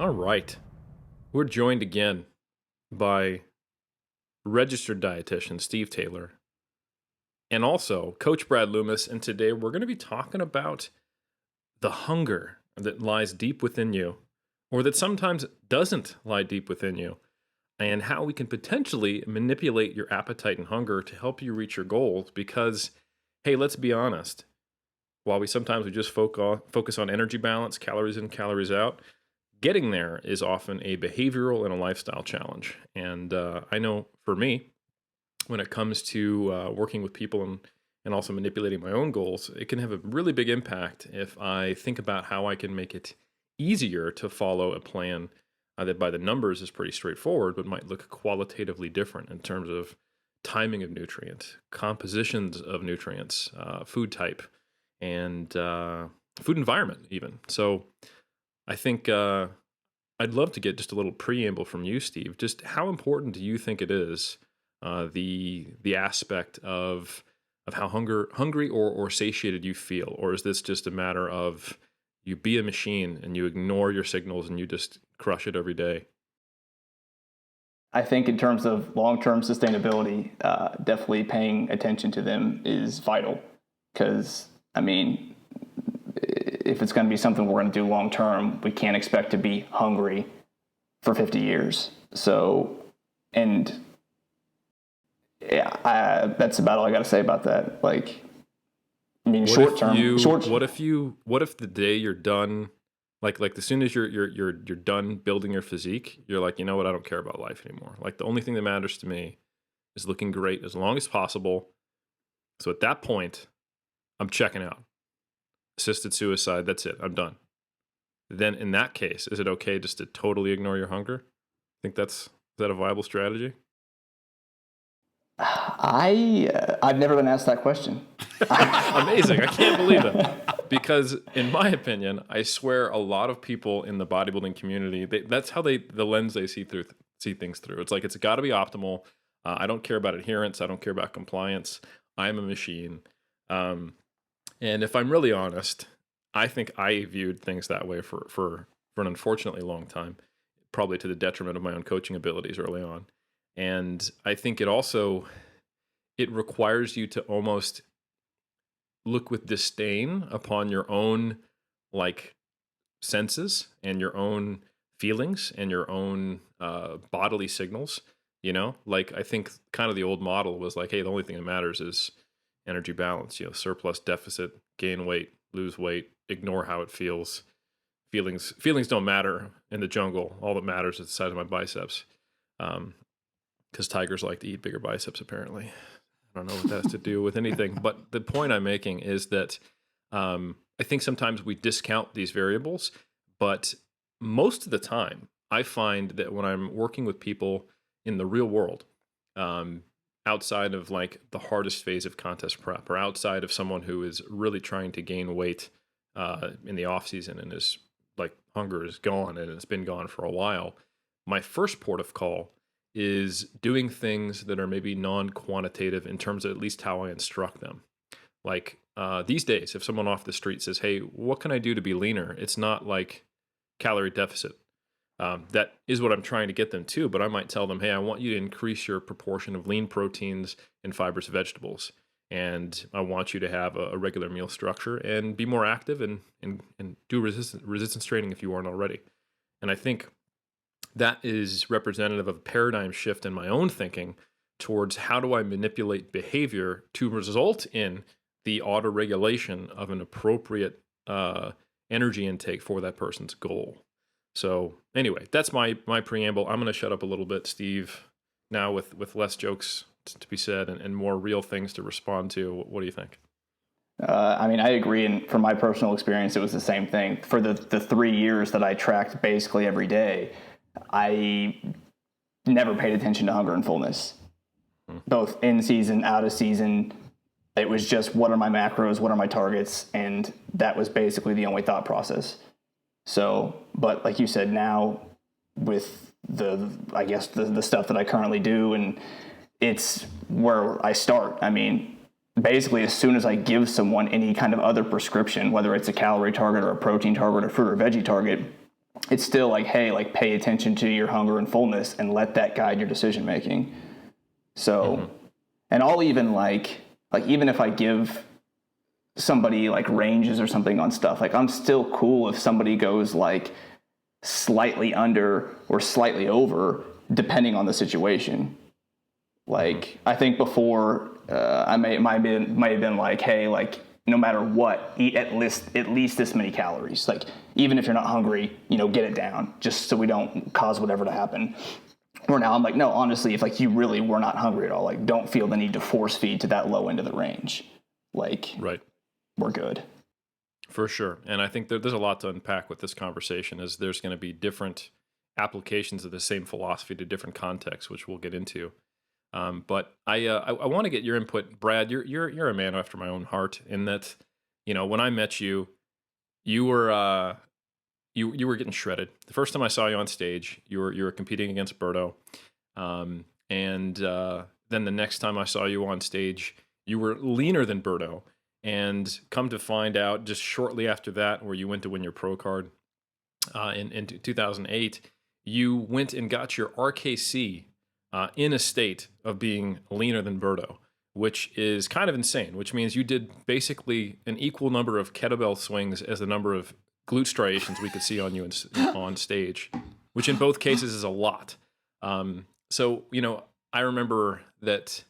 All right. We're joined again by registered dietitian Steve Taylor and also Coach Brad Loomis. And today we're going to be talking about the hunger that lies deep within you, or that sometimes doesn't lie deep within you, and how we can potentially manipulate your appetite and hunger to help you reach your goals. Because, hey, let's be honest, while we sometimes just focus on energy balance, calories in, calories out, getting there is often a behavioral and a lifestyle challenge. And I know for me, when it comes to working with people and also manipulating my own goals, it can have a really big impact if I think about how I can make it easier to follow a plan that by the numbers is pretty straightforward, but might look qualitatively different in terms of timing of nutrient, compositions of nutrients, food type, and food environment even. So I think I'd love to get just a little preamble from you, Steve. Just how important do you think it is, the aspect of how hungry or satiated you feel? Or is this just a matter of you be a machine and you ignore your signals and you just crush it every day? I think in terms of long-term sustainability, definitely paying attention to them is vital. Because, I mean, if it's going to be something we're going to do long-term, we can't expect to be hungry for 50 years. So, and yeah, that's about all I got to say about that. Like, I mean, short term. What if the day you're done, like as soon as you're done building your physique, you're like, you know what, I don't care about life anymore. Like the only thing that matters to me is looking great as long as possible. So at that point, I'm checking out. Assisted suicide, that's it, I'm done. Then in that case, is it okay just to totally ignore your hunger? Is that a viable strategy? I've never been asked that question. Amazing. I can't believe it. Because in my opinion, I swear a lot of people in the bodybuilding community, that's how the lens they see things through. It's like, it's got to be optimal. I don't care about adherence. I don't care about compliance. I'm a machine. And if I'm really honest, I think I viewed things that way for an unfortunately long time, probably to the detriment of my own coaching abilities early on. And I think it requires you to almost look with disdain upon your own like senses and your own feelings and your own bodily signals. Like I think kind of the old model was like, hey, the only thing that matters is energy balance, surplus, deficit, gain weight, lose weight, ignore how it feels. Feelings don't matter in the jungle. All that matters is the size of my biceps. Because tigers like to eat bigger biceps, apparently. I don't know what that has to do with anything. But the point I'm making is that I think sometimes we discount these variables, but most of the time, I find that when I'm working with people in the real world, outside of like the hardest phase of contest prep, or outside of someone who is really trying to gain weight in the off season and is like hunger is gone and it's been gone for a while, my first port of call is doing things that are maybe non-quantitative in terms of at least how I instruct them. Like these days, if someone off the street says, hey, what can I do to be leaner? It's not like calorie deficit. That is what I'm trying to get them to, but I might tell them, hey, I want you to increase your proportion of lean proteins and fibrous vegetables. And I want you to have a regular meal structure and be more active and do resistance training if you aren't already. And I think that is representative of a paradigm shift in my own thinking towards how do I manipulate behavior to result in the auto-regulation of an appropriate energy intake for that person's goal. So anyway, that's my preamble. I'm going to shut up a little bit, Steve, now with less jokes to be said and more real things to respond to. What do you think? I mean, I agree. And from my personal experience, it was the same thing. For the 3 years that I tracked basically every day, I never paid attention to hunger and fullness, both in season, out of season. It was just, what are my macros? What are my targets? And that was basically the only thought process. So, but like you said, now with the stuff that I currently do, and it's where I start. I mean, basically as soon as I give someone any kind of other prescription, whether it's a calorie target or a protein target or fruit or veggie target, it's still like, hey, like pay attention to your hunger and fullness and let that guide your decision making. So, and I'll even like even if I give somebody like ranges or something on stuff, like I'm still cool if somebody goes like slightly under or slightly over, depending on the situation. Like I think before I might have been like, hey, like no matter what, eat at least this many calories. Like even if you're not hungry, get it down just so we don't cause whatever to happen. Or now I'm like, no, honestly, if like you really were not hungry at all, like don't feel the need to force feed to that low end of the range. Like Right. We're good. For sure. And I think there's a lot to unpack with this conversation, is there's going to be different applications of the same philosophy to different contexts, which we'll get into. But I want to get your input, Brad. You're a man after my own heart, in that, when I met you, you were you were getting shredded. The first time I saw you on stage, you were competing against Berto, and then the next time I saw you on stage, you were leaner than Berto. And come to find out, just shortly after that, where you went to win your pro card in 2008, you went and got your RKC in a state of being leaner than Berto, which is kind of insane, which means you did basically an equal number of kettlebell swings as the number of glute striations we could see on you on stage, which in both cases is a lot. So, I remember that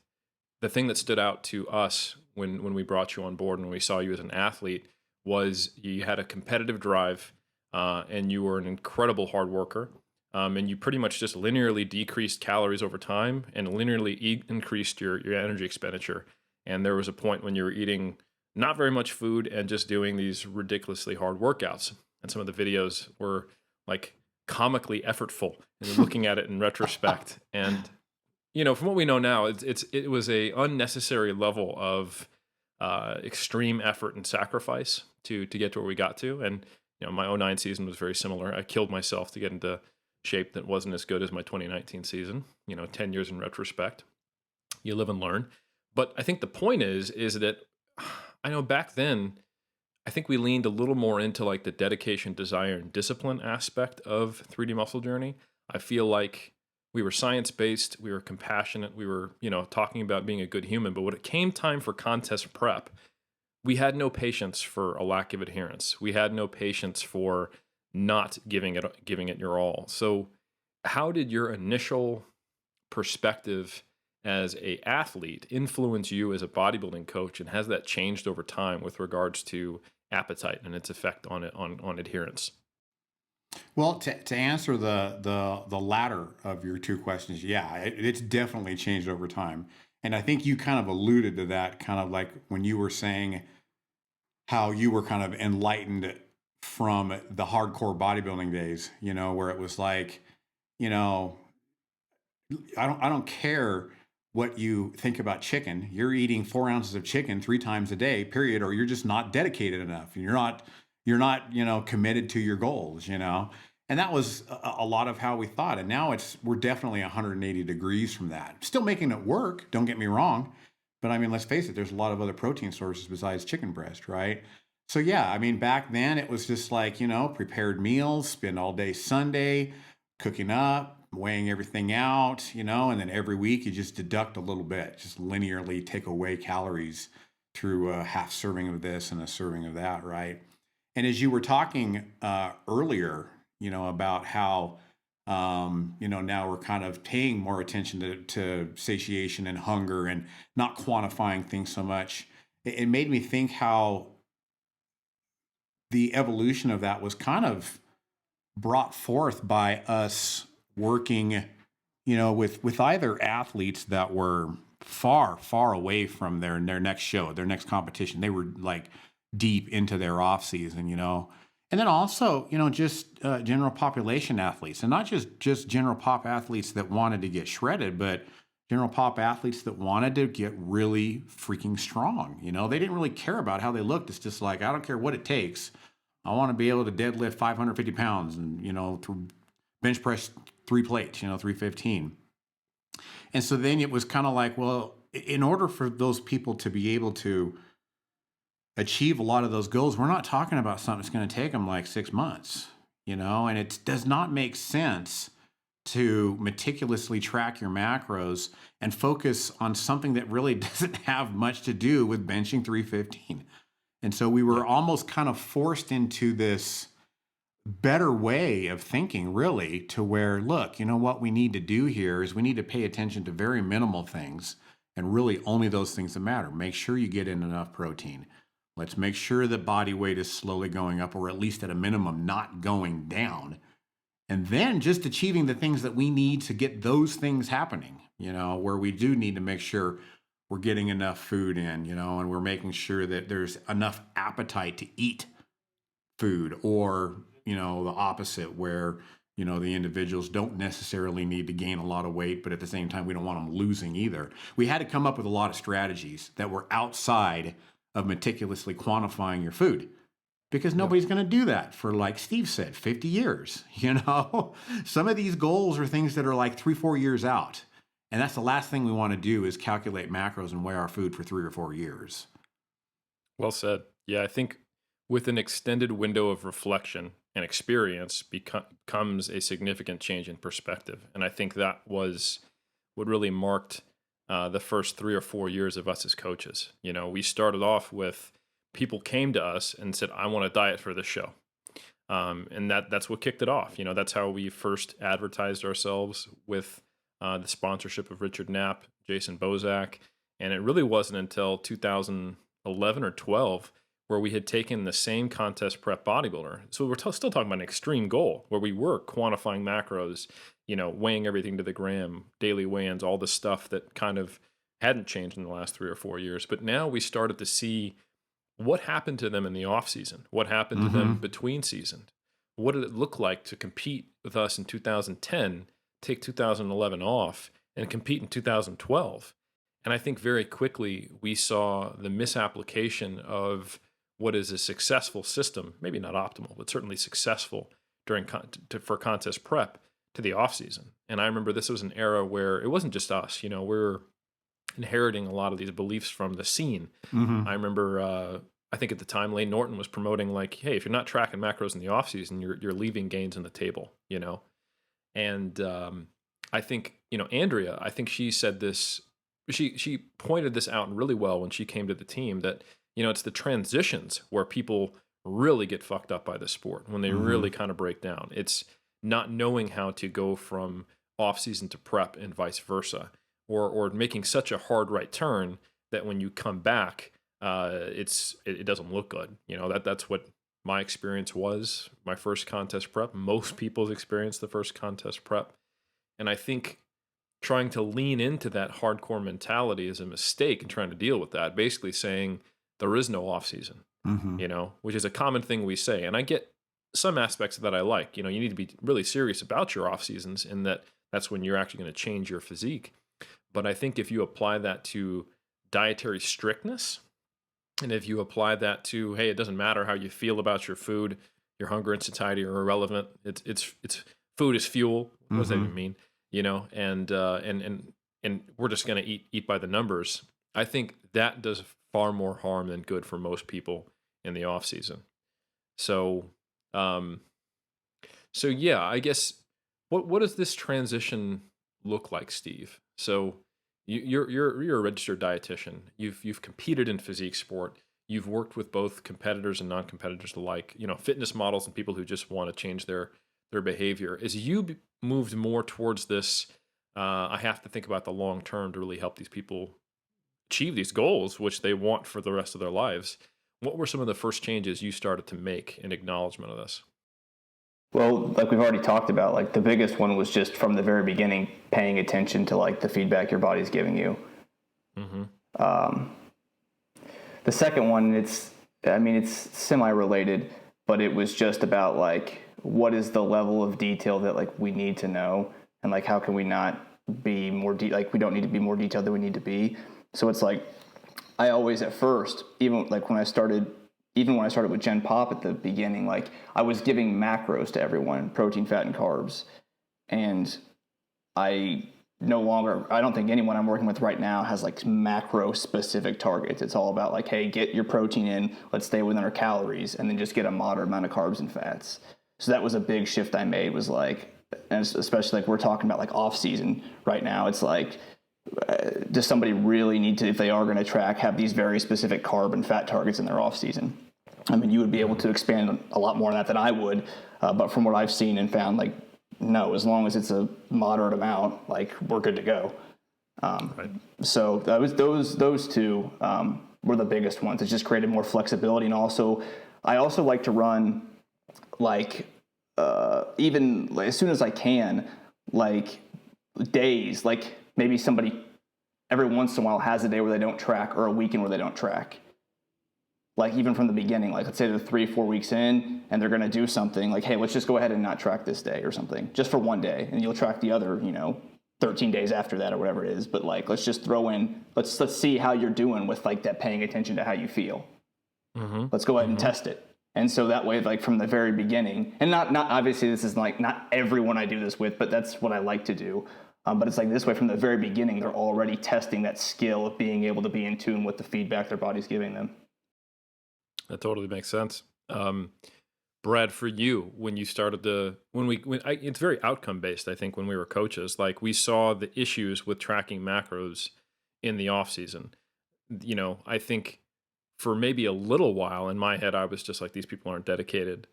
the thing that stood out to us when we brought you on board and we saw you as an athlete was you had a competitive drive, and you were an incredible hard worker, and you pretty much just linearly decreased calories over time and linearly increased your energy expenditure. And there was a point when you were eating not very much food and just doing these ridiculously hard workouts. And some of the videos were like comically effortful, and looking at it in retrospect. And from what we know now, it was a unnecessary level of extreme effort and sacrifice to get to where we got to. And my 2009 season was very similar. I killed myself to get into shape that wasn't as good as my 2019 season. 10 years in retrospect, you live and learn. But I think the point is that I know back then, I think we leaned a little more into like the dedication, desire, and discipline aspect of 3D Muscle Journey. I feel like we were science-based, we were compassionate, we were, talking about being a good human. But when it came time for contest prep, we had no patience for a lack of adherence. We had no patience for not giving it your all. So how did your initial perspective as a athlete influence you as a bodybuilding coach, and has that changed over time with regards to appetite and its effect on adherence? Well, to answer the latter of your two questions, yeah, it's definitely changed over time. And I think you kind of alluded to that, kind of like when you were saying how you were kind of enlightened from the hardcore bodybuilding days, where it was like, I don't care what you think about chicken. You're eating 4 ounces of chicken 3 times a day, period, or you're just not dedicated enough. You're not committed to your goals, And that was a lot of how we thought. And now we're definitely 180 degrees from that. Still making it work, don't get me wrong. But I mean, let's face it, there's a lot of other protein sources besides chicken breast, right? So yeah, I mean, back then it was just like, prepared meals, spend all day Sunday cooking up, weighing everything out, and then every week you just deduct a little bit, just linearly take away calories through a half serving of this and a serving of that, right? And as you were talking earlier, about how, now we're kind of paying more attention to satiation and hunger and not quantifying things so much, it made me think how the evolution of that was kind of brought forth by us working, with either athletes that were far, far away from their next show, their next competition. They were like deep into their off season, and then also, just general population athletes, and not just general pop athletes that wanted to get shredded, but general pop athletes that wanted to get really freaking strong. They didn't really care about how they looked. It's just like, I don't care what it takes. I want to be able to deadlift 550 pounds and, through bench press 3 plates, 315. And so then it was kind of like, well, in order for those people to be able to achieve a lot of those goals, we're not talking about something that's going to take them like 6 months. and it does not make sense to meticulously track your macros and focus on something that really doesn't have much to do with benching 315. And so we were almost kind of forced into this better way of thinking, really, to where, look, what we need to do here is we need to pay attention to very minimal things and really only those things that matter. Make sure you get in enough protein. Let's make sure that body weight is slowly going up, or at least at a minimum, not going down. And then just achieving the things that we need to get those things happening, where we do need to make sure we're getting enough food in, and we're making sure that there's enough appetite to eat food, or, the opposite, where, the individuals don't necessarily need to gain a lot of weight, but at the same time, we don't want them losing either. We had to come up with a lot of strategies that were outside of meticulously quantifying your food, because nobody's going to do that for, like Steve said, 50 years. Some of these goals are things that are like 3-4 years out. And that's the last thing we want to do, is calculate macros and weigh our food for 3 or 4 years. Well said. Yeah, I think with an extended window of reflection and experience comes a significant change in perspective. And I think that was what really marked the first 3 or 4 years of us as coaches. We started off with people came to us and said, I want a diet for this show. And that's what kicked it off. That's how we first advertised ourselves with the sponsorship of Richard Knapp, Jason Bozak. And it really wasn't until 2011 or 12 where we had taken the same contest prep bodybuilder. So we're still talking about an extreme goal where we were quantifying macros, weighing everything to the gram, daily weigh-ins, all the stuff that kind of hadn't changed in the last 3 or 4 years. But now we started to see what happened to them in the off season, what happened to them between seasons. What did it look like to compete with us in 2010, take 2011 off, and compete in 2012? And I think very quickly we saw the misapplication of what is a successful system, maybe not optimal, but certainly successful for contest prep to the off season. And I remember this was an era where it wasn't just us, we're inheriting a lot of these beliefs from the scene. I remember, I think at the time, Lane Norton was promoting like, hey, if you're not tracking macros in the off season, you're leaving gains on the table, And I think, Andrea, I think she said this, she pointed this out really well when she came to the team that, it's the transitions where people really get fucked up by the sport, when they really kind of break down. It's not knowing how to go from off season to prep and vice versa, or making such a hard right turn that when you come back, it doesn't look good. That's what my experience was, my first contest prep. Most people's experience the first contest prep. And I think trying to lean into that hardcore mentality is a mistake, and trying to deal with that, basically saying there is no off season, which is a common thing we say. And I get some aspects of that I like. You need to be really serious about your off seasons, in that's when you're actually going to change your physique. But I think if you apply that to dietary strictness, and if you apply that to, hey, it doesn't matter how you feel about your food, your hunger and satiety are irrelevant. It's food is fuel. What does that even mean? And we're just going to eat by the numbers. I think that does far more harm than good for most people in the off season. So yeah, I guess what does this transition look like, Steve? So you're a registered dietitian. You've competed in physique sport. You've worked with both competitors and non-competitors alike. Fitness models and people who just want to change their behavior. As you moved more towards this, I have to think about the long term to really help these people achieve these goals, which they want for the rest of their lives. What were some of the first changes you started to make in acknowledgement of this? Well, like we've already talked about, like the biggest one was just from the very beginning, paying attention to like the feedback your body's giving you. The second one, it's semi-related, but it was just about like, what is the level of detail that like we need to know, and like how can we not be more we don't need to be more detailed than we need to be. So it's like, I always at first, even when I started with Gen Pop at the beginning, like I was giving macros to everyone, protein, fat, and carbs. And I don't think anyone I'm working with right now has like macro specific targets. It's all about like, hey, get your protein in, let's stay within our calories, and then just get a moderate amount of carbs and fats. So that was a big shift I made, was like, and especially like we're talking about like off season right now. It's like, does somebody really need to, if they are going to track, have these very specific carb and fat targets in their off season? I mean, you would be able to expand a lot more on that than I would, but from what I've seen and found, like, no, as long as it's a moderate amount, like, we're good to go. Right. So that was those two were the biggest ones. It just created more flexibility, and I also like to run like even like, as soon as I can, like days, like maybe somebody every once in a while has a day where they don't track, or a weekend where they don't track. Like even from the beginning, like let's say they're 3-4 weeks in and they're going to do something like, hey, let's just go ahead and not track this day or something, just for one day, and you'll track the other, 13 days after that or whatever it is. But like, let's just throw in, let's see how you're doing with like that, paying attention to how you feel. Mm-hmm. Let's go ahead and test it. And so that way, like from the very beginning, and not obviously this is like not everyone I do this with, but that's what I like to do. But it's like this way from the very beginning, they're already testing that skill of being able to be in tune with the feedback their body's giving them. That totally makes sense. Brad, for you, when you started it's very outcome based. I think when we were coaches, like we saw the issues with tracking macros in the off season. I think for maybe a little while in my head, I was just like, these people aren't dedicated.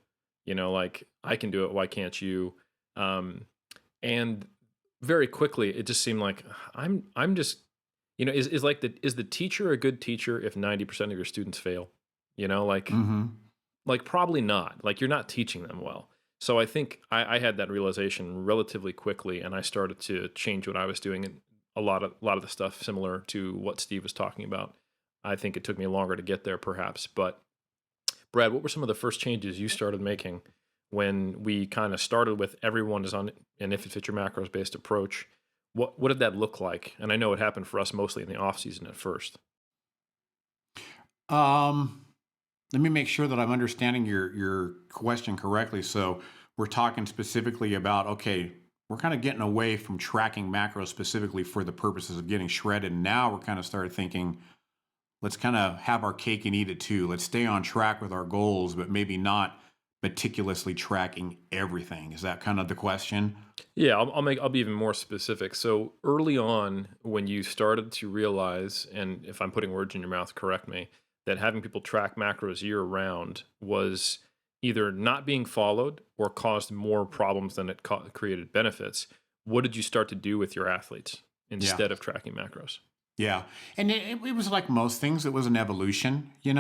Like I can do it. Why can't you? And very quickly, it just seemed like I'm just, is the teacher a good teacher if 90% of your students fail? Like probably not. Like you're not teaching them well. So I think I had that realization relatively quickly, and I started to change what I was doing, and a lot of the stuff similar to what Steve was talking about. I think it took me longer to get there, perhaps. But Brad, what were some of the first changes you started making when we kind of started with everyone is on an if it fits your macros based approach? What did that look like? And I know it happened for us mostly in the off season at first. Let me make sure that I'm understanding your question correctly. So we're talking specifically about, okay, we're kind of getting away from tracking macros specifically for the purposes of getting shredded. And now we're kind of started thinking, let's kind of have our cake and eat it too. Let's stay on track with our goals, but maybe not meticulously tracking everything. Is that kind of the question? Yeah, I'll be even more specific. So early on, when you started to realize, and if I'm putting words in your mouth, correct me, that having people track macros year round was either not being followed or caused more problems than it created benefits. What did you start to do with your athletes instead of tracking macros? Yeah. And it was like most things, it was an evolution, and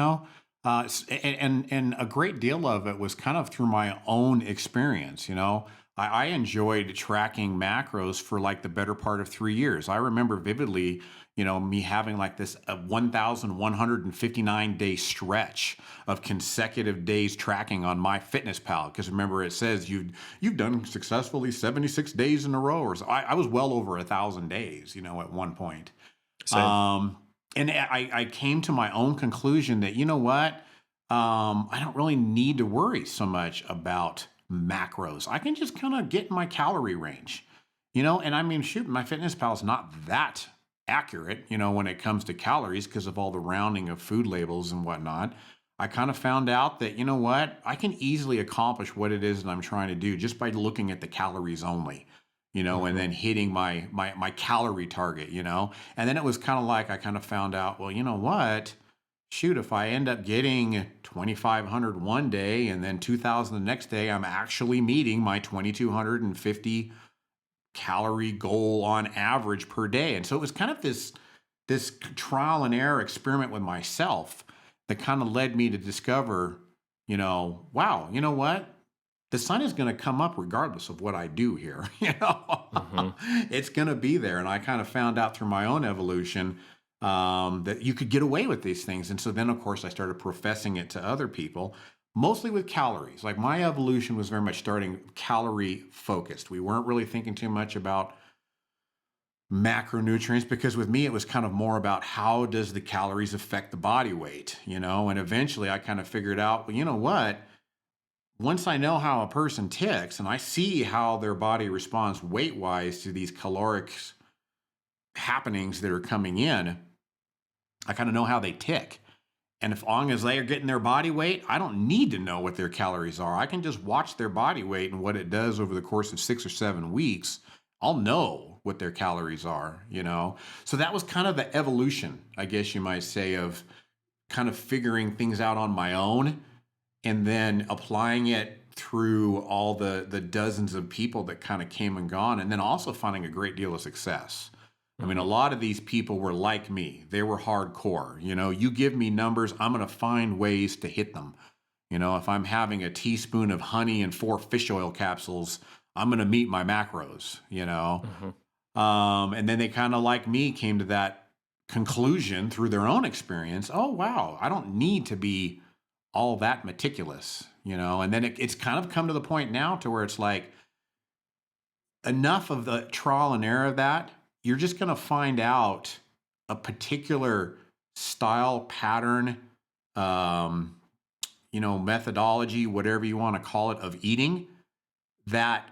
a great deal of it was kind of through my own experience. I enjoyed tracking macros for like the better part of 3 years. I remember vividly, me having like this 1,159 day stretch of consecutive days tracking on MyFitnessPal. Because remember, it says you've done successfully 76 days in a row, or so. I was well over 1,000 days, at one point. Same. And I came to my own conclusion that, I don't really need to worry so much about macros. I can just kind of get in my calorie range, and I mean, shoot, MyFitnessPal is not that accurate, when it comes to calories because of all the rounding of food labels and whatnot. I kind of found out that, I can easily accomplish what it is that I'm trying to do just by looking at the calories only. And then hitting my calorie target, and then it was kind of like I kind of found out, well, shoot, if I end up getting 2,500 one day and then 2,000 the next day, I'm actually meeting my 2,250 calorie goal on average per day. And so it was kind of this trial and error experiment with myself that kind of led me to discover, wow, the sun is going to come up regardless of what I do here. It's going to be there. And I kind of found out through my own evolution that you could get away with these things. And so then, of course, I started professing it to other people, mostly with calories. Like my evolution was very much starting calorie focused. We weren't really thinking too much about macronutrients, because with me, it was kind of more about how does the calories affect the body weight, and eventually I kind of figured out, well, once I know how a person ticks and I see how their body responds weight-wise to these caloric happenings that are coming in, I kind of know how they tick. And as long as they are getting their body weight, I don't need to know what their calories are. I can just watch their body weight and what it does over the course of 6 or 7 weeks. I'll know what their calories are, you know? So that was kind of the evolution, I guess you might say, of kind of figuring things out on my own and then applying it through all the dozens of people that kind of came and gone, and then also finding a great deal of success. I mean, a lot of these people were like me. They were hardcore. You know, you give me numbers, I'm going to find ways to hit them. You know, if I'm having a teaspoon of honey and 4 fish oil capsules, I'm going to meet my macros, you know. And then they kind of like me came to that conclusion through their own experience. Oh, wow, I don't need to be all that meticulous, you know. And then it's kind of come to the point now to where it's like enough of the trial and error of that, you're just going to find out a particular style, pattern, you know, methodology, whatever you want to call it, of eating that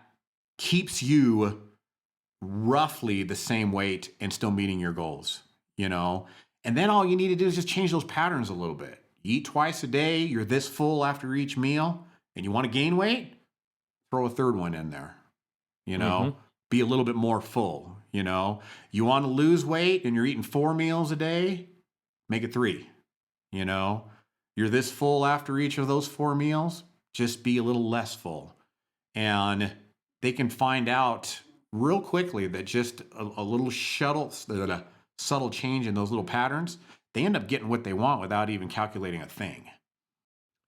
keeps you roughly the same weight and still meeting your goals, you know? And then all you need to do is just change those patterns a little bit. You eat twice a day, you're this full after each meal, and you want to gain weight, throw a third one in there, you know? Be a little bit more full, you know? You want to lose weight and you're eating 4 meals a day, make it 3, you know? You're this full after each of those 4 meals, just be a little less full. And they can find out real quickly that just a little subtle change in those little patterns, they end up getting what they want without even calculating a thing.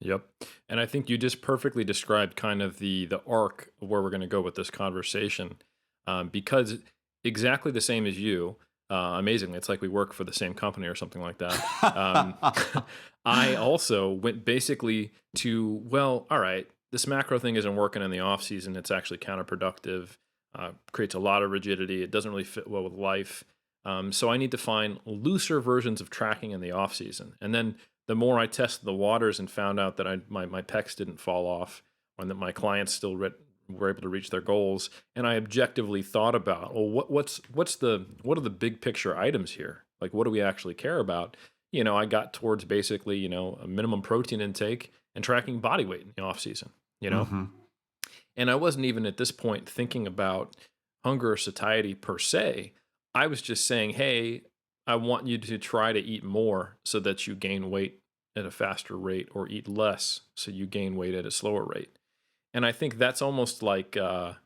Yep. And I think you just perfectly described kind of the arc of where we're going to go with this conversation, because exactly the same as you, amazingly, it's like we work for the same company or something like that. I also went basically to, well, all right, this macro thing isn't working in the off season. It's actually counterproductive, creates a lot of rigidity. It doesn't really fit well with life. So I need to find looser versions of tracking in the off season. And then the more I tested the waters and found out that my pecs didn't fall off, and that my clients still were able to reach their goals, and I objectively thought about, well, what are the big picture items here? Like, what do we actually care about? You know, I got towards basically, you know, a minimum protein intake and tracking body weight in the off season, you know? And I wasn't even at this point thinking about hunger or satiety per se. I was just saying, hey, I want you to try to eat more so that you gain weight at a faster rate, or eat less so you gain weight at a slower rate. And I think that's almost like the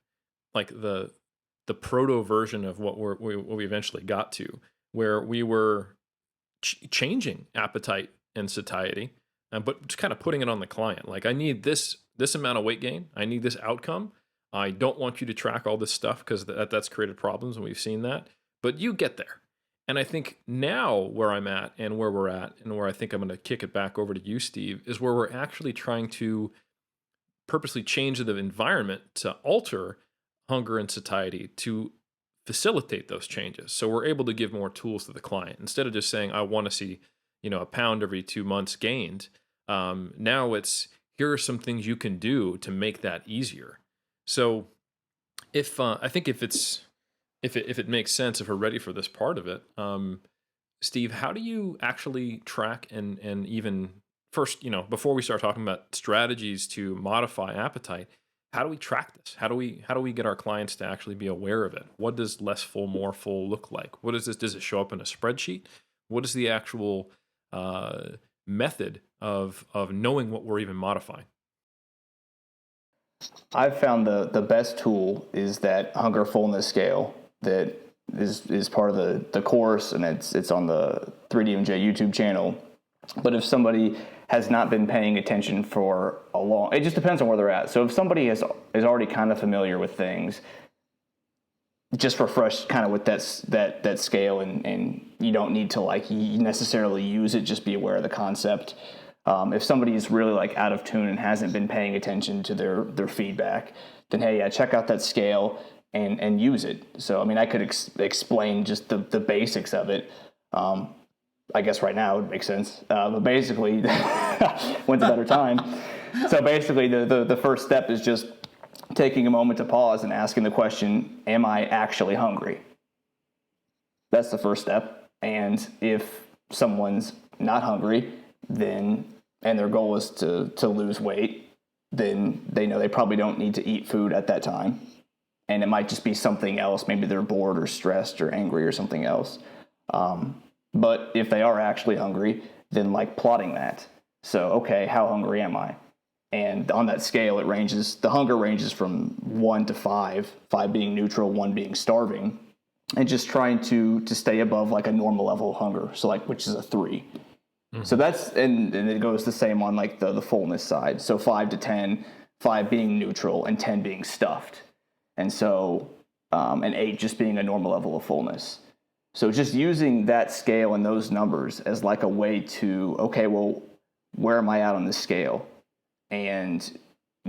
proto version of what we eventually got to, where we were changing appetite and satiety, but just kind of putting it on the client. Like, I need this amount of weight gain. I need this outcome. I don't want you to track all this stuff because that's created problems, and we've seen that. But you get there. And I think now where I'm at and where we're at, and where I think I'm going to kick it back over to you, Steve, is where we're actually trying to purposely change the environment to alter hunger and satiety to facilitate those changes. So we're able to give more tools to the client instead of just saying, I want to see, you know, a pound every 2 months gained. Now it's, here are some things you can do to make that easier. So if I think if it makes sense, if we're ready for this part of it, Steve, how do you actually track and even first, you know, before we start talking about strategies to modify appetite, how do we track this? How do we get our clients to actually be aware of it? What does less full, more full look like? What is this? Does it show up in a spreadsheet? What is the actual method of knowing what we're even modifying? I've found the best tool is that hunger fullness scale that is part of the course, and it's on the 3DMJ YouTube channel. But if somebody has not been paying attention for a long, it just depends on where they're at. So if somebody is already kind of familiar with things, just refresh kind of with that scale, and you don't need to like necessarily use it. Just be aware of the concept. If somebody's really like out of tune and hasn't been paying attention to their feedback, then hey, yeah, check out that scale and use it. So I mean, I could explain just the basics of it. I guess right now it would make sense. But basically, when's a better time? So basically, the first step is just taking a moment to pause and asking the question, am I actually hungry? That's the first step. And if someone's not hungry, then, and their goal is to lose weight, then they know they probably don't need to eat food at that time. And it might just be something else. Maybe they're bored or stressed or angry or something else. But if they are actually hungry, then like plotting that. So, okay, how hungry am I? And on that scale, the hunger ranges from 1 to 5, 5 being neutral, 1 being starving, and just trying to stay above like a normal level of hunger. So like, which is a 3. So that's, and it goes the same on like the fullness side. So 5 to 10, 5 being neutral and 10 being stuffed. And so, and 8 just being a normal level of fullness. So just using that scale and those numbers as like a way to, okay, well, where am I at on this scale? And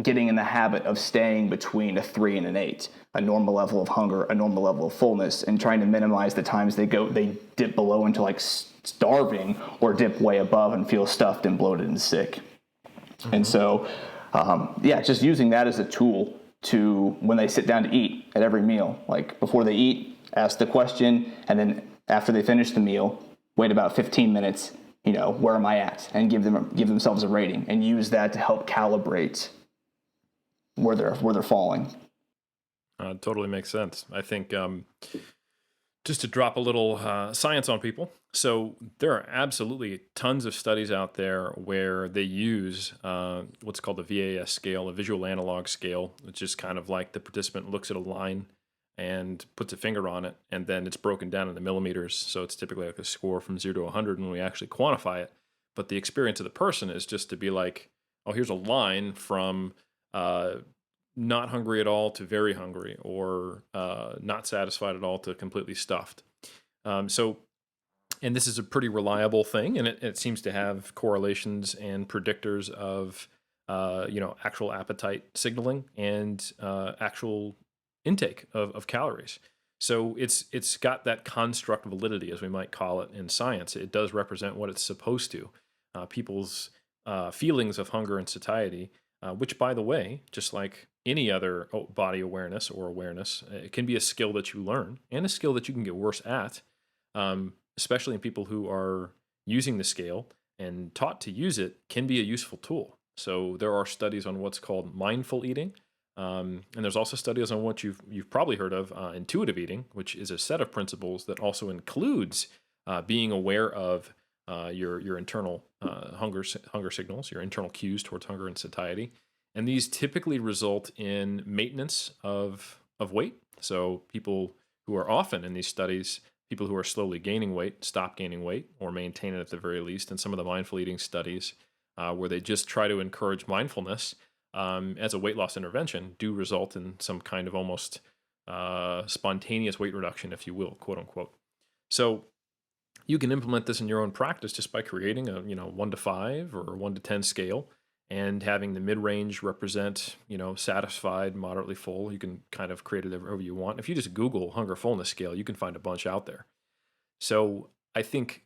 getting in the habit of staying between a 3 and an 8, a normal level of hunger, a normal level of fullness, and trying to minimize the times they dip below into like starving or dip way above and feel stuffed and bloated and sick. And so, just using that as a tool to, when they sit down to eat at every meal, like before they eat, ask the question, and then after they finish the meal, wait about 15 minutes, where am I at? And give themselves a rating, and use that to help calibrate where they're falling. Totally makes sense. I think just to drop a little science on people. So there are absolutely tons of studies out there where they use what's called the VAS scale, a visual analog scale, which is kind of like the participant looks at a line and puts a finger on it, and then it's broken down into millimeters. So it's typically like a score from 0 to 100 when we actually quantify it. But the experience of the person is just to be like, oh, here's a line from not hungry at all to very hungry, or not satisfied at all to completely stuffed. And this is a pretty reliable thing, and it seems to have correlations and predictors of actual appetite signaling and actual intake of calories. So it's got that construct validity, as we might call it in science. It does represent what it's supposed to. People's feelings of hunger and satiety, which, by the way, just like any other body awareness or awareness, it can be a skill that you learn and a skill that you can get worse at, especially in people who are using the scale and taught to use it, can be a useful tool. So there are studies on what's called mindful eating. And there's also studies on what you've probably heard of, intuitive eating, which is a set of principles that also includes being aware of your internal hunger signals, your internal cues towards hunger and satiety, and these typically result in maintenance of weight. So people who are often in these studies, people who are slowly gaining weight, stop gaining weight or maintain it at the very least. And some of the mindful eating studies, where they just try to encourage mindfulness as a weight loss intervention, do result in some kind of almost spontaneous weight reduction, if you will, quote unquote. So you can implement this in your own practice just by creating a 1 to 5 or 1 to 10 scale, and having the mid-range represent satisfied, moderately full. You can kind of create it however you want. If you just Google hunger fullness scale, you can find a bunch out there. So I think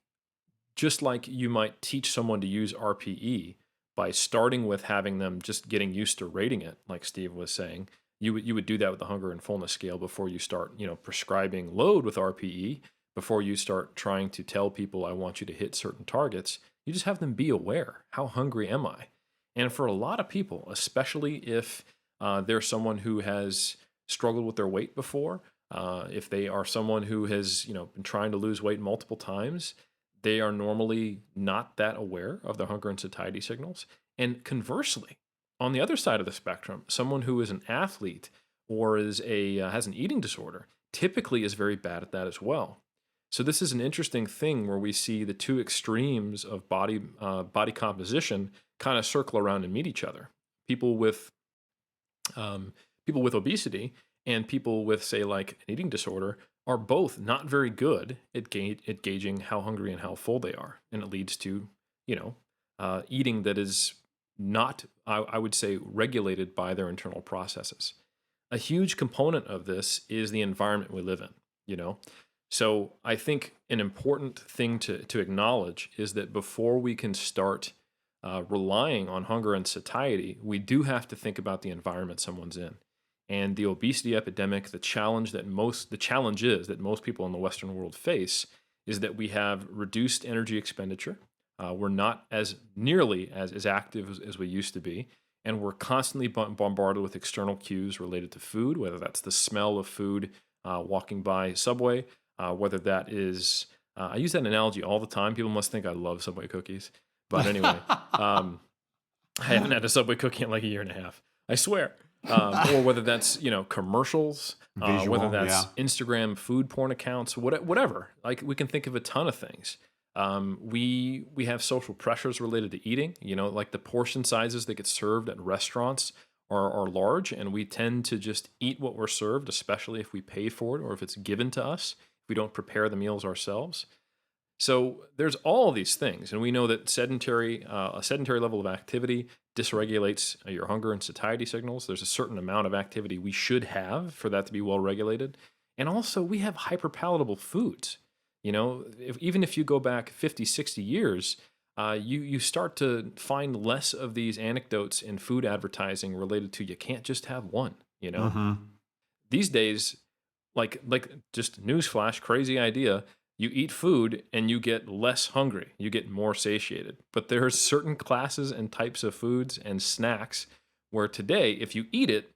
just like you might teach someone to use RPE by starting with having them just getting used to rating it, like Steve was saying, you would do that with the hunger and fullness scale before you start prescribing load with RPE. Before you start trying to tell people, I want you to hit certain targets, you just have them be aware. How hungry am I? And for a lot of people, especially if they're someone who has struggled with their weight before, if they are someone who has been trying to lose weight multiple times, they are normally not that aware of their hunger and satiety signals. And conversely, on the other side of the spectrum, someone who is an athlete or has an eating disorder typically is very bad at that as well. So this is an interesting thing where we see the two extremes of body composition kind of circle around and meet each other. People with obesity and people with, say, like an eating disorder are both not very good at gauging how hungry and how full they are, and it leads to eating that is not, I would say, regulated by their internal processes. A huge component of this is the environment we live in. So I think an important thing to acknowledge is that before we can start relying on hunger and satiety, we do have to think about the environment someone's in. And the obesity epidemic, the challenge is that most people in the Western world face is that we have reduced energy expenditure. We're not as nearly as active as we used to be. And we're constantly bombarded with external cues related to food, whether that's the smell of food walking by Subway, whether that is, I use that analogy all the time. People must think I love Subway cookies. But anyway, I haven't had a Subway cookie in like a year and a half, I swear. Or whether that's, commercials, whether that's Instagram food porn accounts, whatever. Like we can think of a ton of things. We have social pressures related to eating, like the portion sizes that get served at restaurants are large, and we tend to just eat what we're served, especially if we pay for it or if it's given to us. If we don't prepare the meals ourselves. So there's all these things, and we know that a sedentary level of activity dysregulates your hunger and satiety signals. There's a certain amount of activity we should have for that to be well regulated. And also we have hyperpalatable foods. Even if you go back 50, 60 years, you start to find less of these anecdotes in food advertising related to you can't just have one, These days, like just newsflash, crazy idea, you eat food and you get less hungry, you get more satiated. But there are certain classes and types of foods and snacks where today, if you eat it,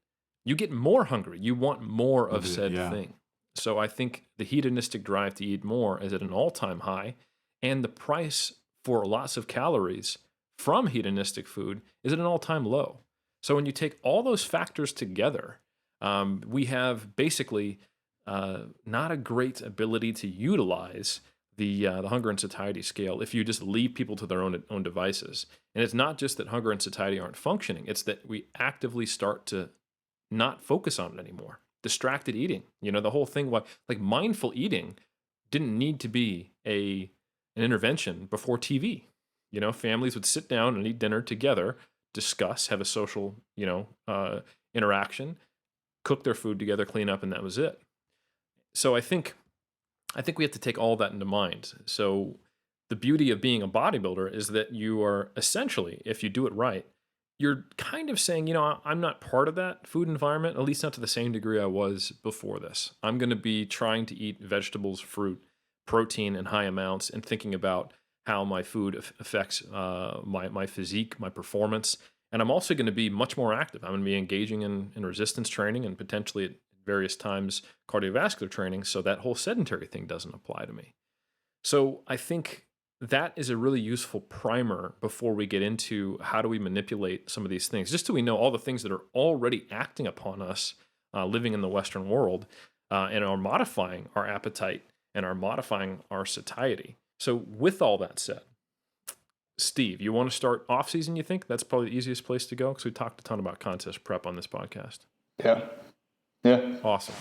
you get more hungry. You want more of said thing. So I think the hedonistic drive to eat more is at an all-time high, and the price for lots of calories from hedonistic food is at an all-time low. So when you take all those factors together, we have basically not a great ability to utilize the hunger and satiety scale if you just leave people to their own devices. And it's not just that hunger and satiety aren't functioning; it's that we actively start to not focus on it anymore. Distracted eating, the whole thing. Like mindful eating didn't need to be an intervention before TV. Families would sit down and eat dinner together, discuss, have a social, interaction, cook their food together, clean up, and that was it. So I think we have to take all that into mind. So the beauty of being a bodybuilder is that you are essentially, if you do it right, you're kind of saying, I'm not part of that food environment, at least not to the same degree I was before this. I'm going to be trying to eat vegetables, fruit, protein in high amounts, and thinking about how my food affects my physique, my performance. And I'm also going to be much more active. I'm going to be engaging in resistance training and potentially at various times cardiovascular training, so that whole sedentary thing doesn't apply to me. So I think that is a really useful primer before we get into how do we manipulate some of these things, just so we know all the things that are already acting upon us living in the Western world and are modifying our appetite and are modifying our satiety. So with all that said, Steve, you want to start off season, you think? That's probably the easiest place to go because we talked a ton about contest prep on this podcast. Yeah. Awesome.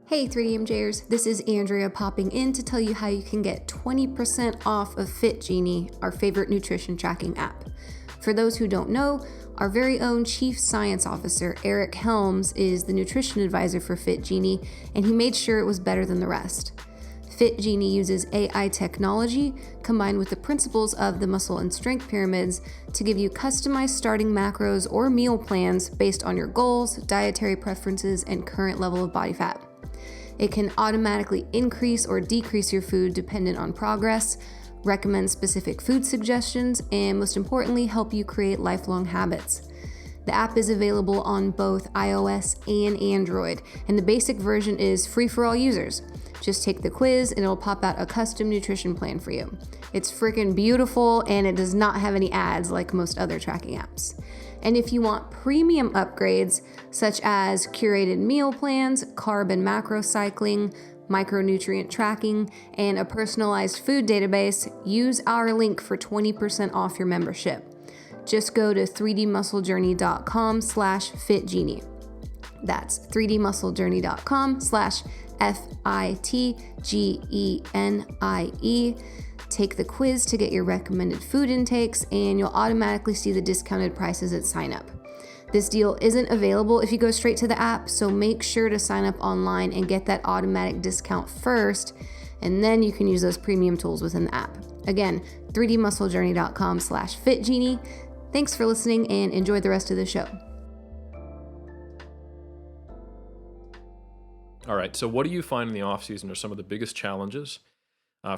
Hey 3DMJers, this is Andrea popping in to tell you how you can get 20% off of Fit Genie, our favorite nutrition tracking app. For those who don't know, our very own Chief Science Officer, Eric Helms, is the nutrition advisor for Fit Genie, and he made sure it was better than the rest. Fit Genie uses AI technology combined with the principles of the muscle and strength pyramids to give you customized starting macros or meal plans based on your goals, dietary preferences, and current level of body fat. It can automatically increase or decrease your food dependent on progress, recommend specific food suggestions, and most importantly, help you create lifelong habits. The app is available on both iOS and Android, and the basic version is free for all users. Just take the quiz and it'll pop out a custom nutrition plan for you. It's freaking beautiful, and it does not have any ads like most other tracking apps. And if you want premium upgrades, such as curated meal plans, carb and macro cycling, micronutrient tracking, and a personalized food database, use our link for 20% off your membership. Just go to 3dmusclejourney.com/fitgenie. That's 3dmusclejourney.com/FITGENIE. Take the quiz to get your recommended food intakes, and you'll automatically see the discounted prices at sign up. This deal isn't available if you go straight to the app, so make sure to sign up online and get that automatic discount first, and then you can use those premium tools within the app. Again, 3dmusclejourney.com/fitgenie. Thanks for listening and enjoy the rest of the show. All right, so what do you find in the off season are some of the biggest challenges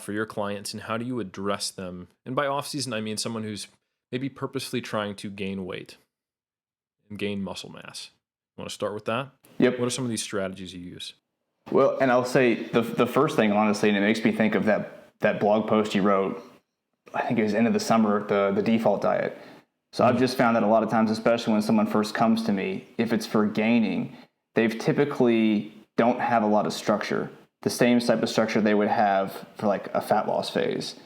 for your clients, and how do you address them? And by off season, I mean someone who's maybe purposely trying to gain weight and gain muscle mass. Want to start with that? Yep. What are some of these strategies you use? Well, and I'll say the first thing, honestly, and it makes me think of that blog post you wrote, I think it was end of the summer, the default diet. So I've just found that a lot of times, especially when someone first comes to me, if it's for gaining, they've typically don't have a lot of structure, the same type of structure they would have for like a fat loss phase.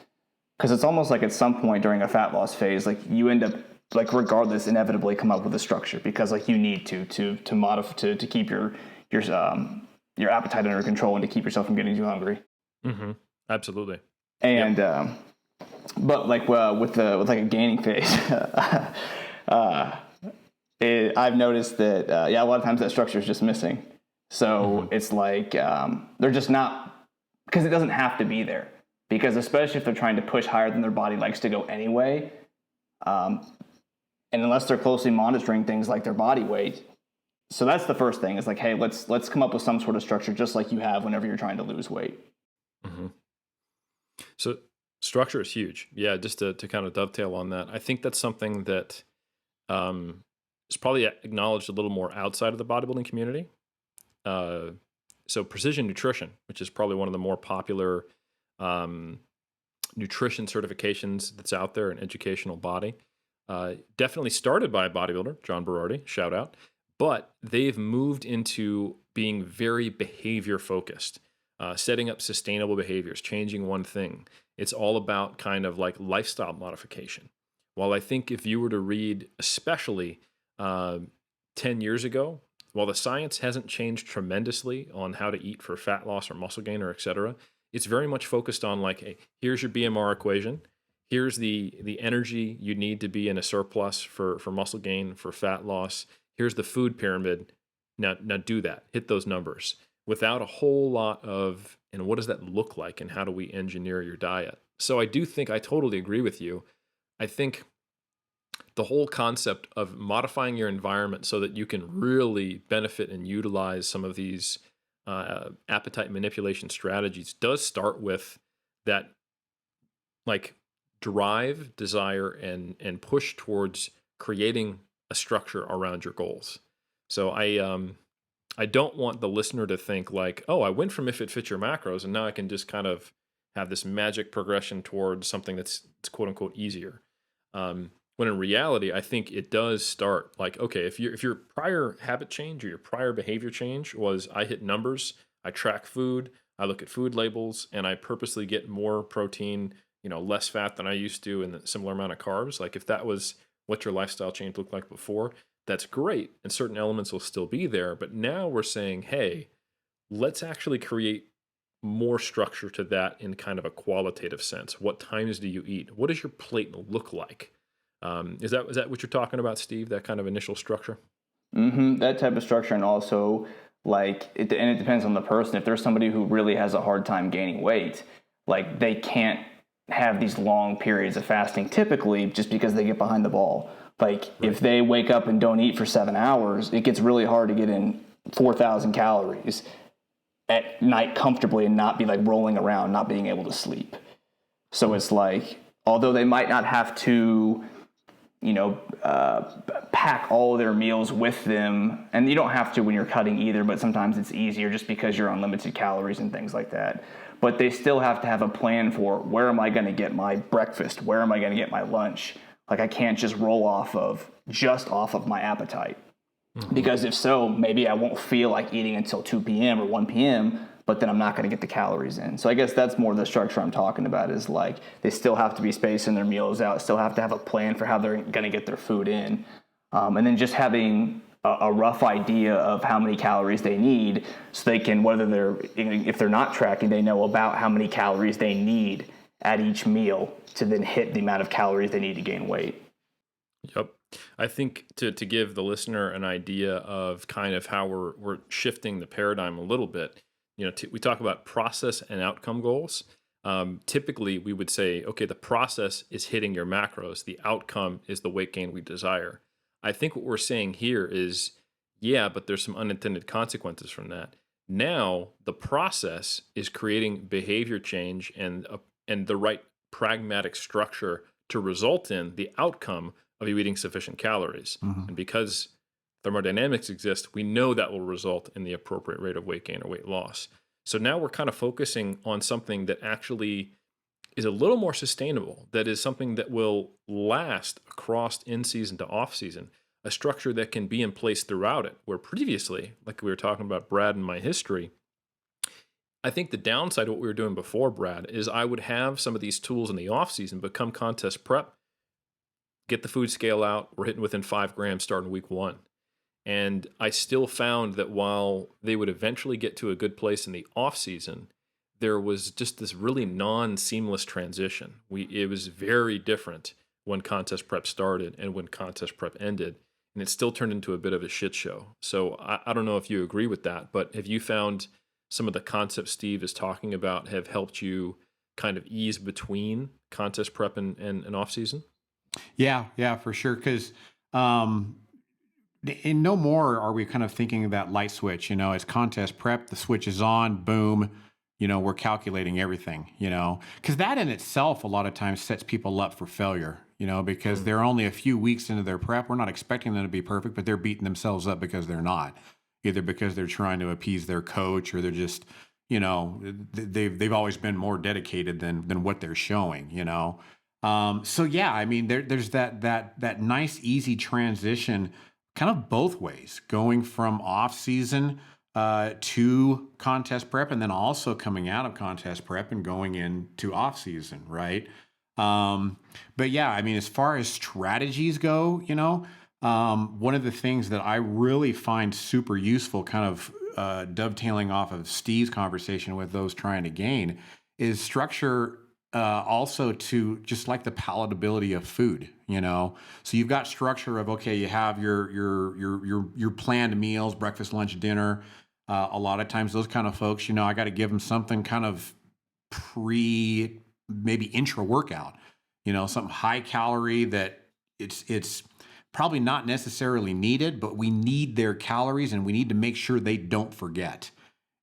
Because it's almost like at some point during a fat loss phase, like you end up, like regardless, inevitably come up with a structure because like you need to modify to keep your appetite under control and to keep yourself from getting too hungry. Mm-hmm. Absolutely. And but like with like a gaining phase, I've noticed that a lot of times that structure is just missing. So it's like they're just not, because it doesn't have to be there. Because especially if they're trying to push higher than their body likes to go anyway, and unless they're closely monitoring things like their body weight. So that's the first thing, is like, hey, let's come up with some sort of structure just like you have whenever you're trying to lose weight. Mm-hmm. So structure is huge. Yeah, just to kind of dovetail on that, I think that's something that is probably acknowledged a little more outside of the bodybuilding community. So precision nutrition, which is probably one of the more popular nutrition certifications that's out there, an educational body, definitely started by a bodybuilder, John Berardi, shout out, but they've moved into being very behavior focused, setting up sustainable behaviors, changing one thing. It's all about kind of like lifestyle modification. While I think if you were to read, especially 10 years ago, while the science hasn't changed tremendously on how to eat for fat loss or muscle gain or et cetera, it's very much focused on like, hey, here's your BMR equation. Here's the energy you need to be in a surplus for muscle gain, for fat loss. Here's the food pyramid. Now do that. Hit those numbers without a whole lot of, and what does that look like and how do we engineer your diet? So I totally agree with you. I think the whole concept of modifying your environment so that you can really benefit and utilize some of these appetite manipulation strategies does start with that like drive, desire, and push towards creating a structure around your goals. So I don't want the listener to think like, oh, I went from if it fits your macros and now I can just kind of have this magic progression towards something that's quote unquote easier. When in reality, I think it does start like, okay, if your prior habit change or your prior behavior change was I hit numbers, I track food, I look at food labels, and I purposely get more protein, less fat than I used to and a similar amount of carbs. Like if that was what your lifestyle change looked like before, that's great. And certain elements will still be there. But now we're saying, hey, let's actually create more structure to that in kind of a qualitative sense. What times do you eat? What does your plate look like? Is that what you're talking about, Steve? That kind of initial structure? Mm-hmm. That type of structure, and also like it depends on the person. If there's somebody who really has a hard time gaining weight, like they can't have these long periods of fasting typically just because they get behind the ball. Like if they wake up and don't eat for 7 hours, it gets really hard to get in 4,000 calories at night comfortably and not be like rolling around, not being able to sleep. So it's like, although they might not have to, pack all of their meals with them, and you don't have to when you're cutting either, but sometimes it's easier just because you're on limited calories and things like that. But they still have to have a plan for where am I going to get my breakfast? Where am I going to get my lunch? Like I can't just roll off of my appetite. Mm-hmm. Because if so, maybe I won't feel like eating until 2 p.m. or 1 p.m., but then I'm not going to get the calories in. So I guess that's more the structure I'm talking about, is like they still have to be spacing their meals out, still have to have a plan for how they're going to get their food in. And then just having a rough idea of how many calories they need so they can, if they're not tracking, they know about how many calories they need at each meal to then hit the amount of calories they need to gain weight. Yep. I think to give the listener an idea of kind of how we're shifting the paradigm a little bit, we talk about process and outcome goals. Typically, we would say, okay, the process is hitting your macros. The outcome is the weight gain we desire. I think what we're saying here is, yeah, but there's some unintended consequences from that. Now the process is creating behavior change and the right pragmatic structure to result in the outcome of you eating sufficient calories. Mhm. And because thermodynamics exist, we know that will result in the appropriate rate of weight gain or weight loss. So now we're kind of focusing on something that actually is a little more sustainable, that is something that will last across in season to off season, a structure that can be in place throughout it. Where previously, like we were talking about Brad and my history, I think the downside of what we were doing before, Brad, is I would have some of these tools in the off season become contest prep, get the food scale out, we're hitting within 5 grams starting week 1. And I still found that while they would eventually get to a good place in the off season, there was just this really non-seamless transition. It was very different when contest prep started and when contest prep ended, and it still turned into a bit of a shit show. So I don't know if you agree with that, but have you found some of the concepts Steve is talking about have helped you kind of ease between contest prep and off season? Yeah, for sure. Because in no more are we kind of thinking of that light switch. It's contest prep. The switch is on. Boom. We're calculating everything. Because that in itself a lot of times sets people up for failure. Because they're only a few weeks into their prep. We're not expecting them to be perfect, but they're beating themselves up because they're not. Either because they're trying to appease their coach, or they're just, they've always been more dedicated than what they're showing. So yeah, I mean, there's that nice easy transition, kind of both ways, going from off season to contest prep, and then also coming out of contest prep and going into off season, right? But yeah, I mean, as far as strategies go, one of the things that I really find super useful, kind of dovetailing off of Steve's conversation with those trying to gain, is structure also to just like the palatability of food. So you've got structure of, okay, you have your planned meals, breakfast, lunch, dinner. A lot of times those kind of folks, I got to give them something kind of maybe intra workout, something high calorie that it's probably not necessarily needed, but we need their calories and we need to make sure they don't forget.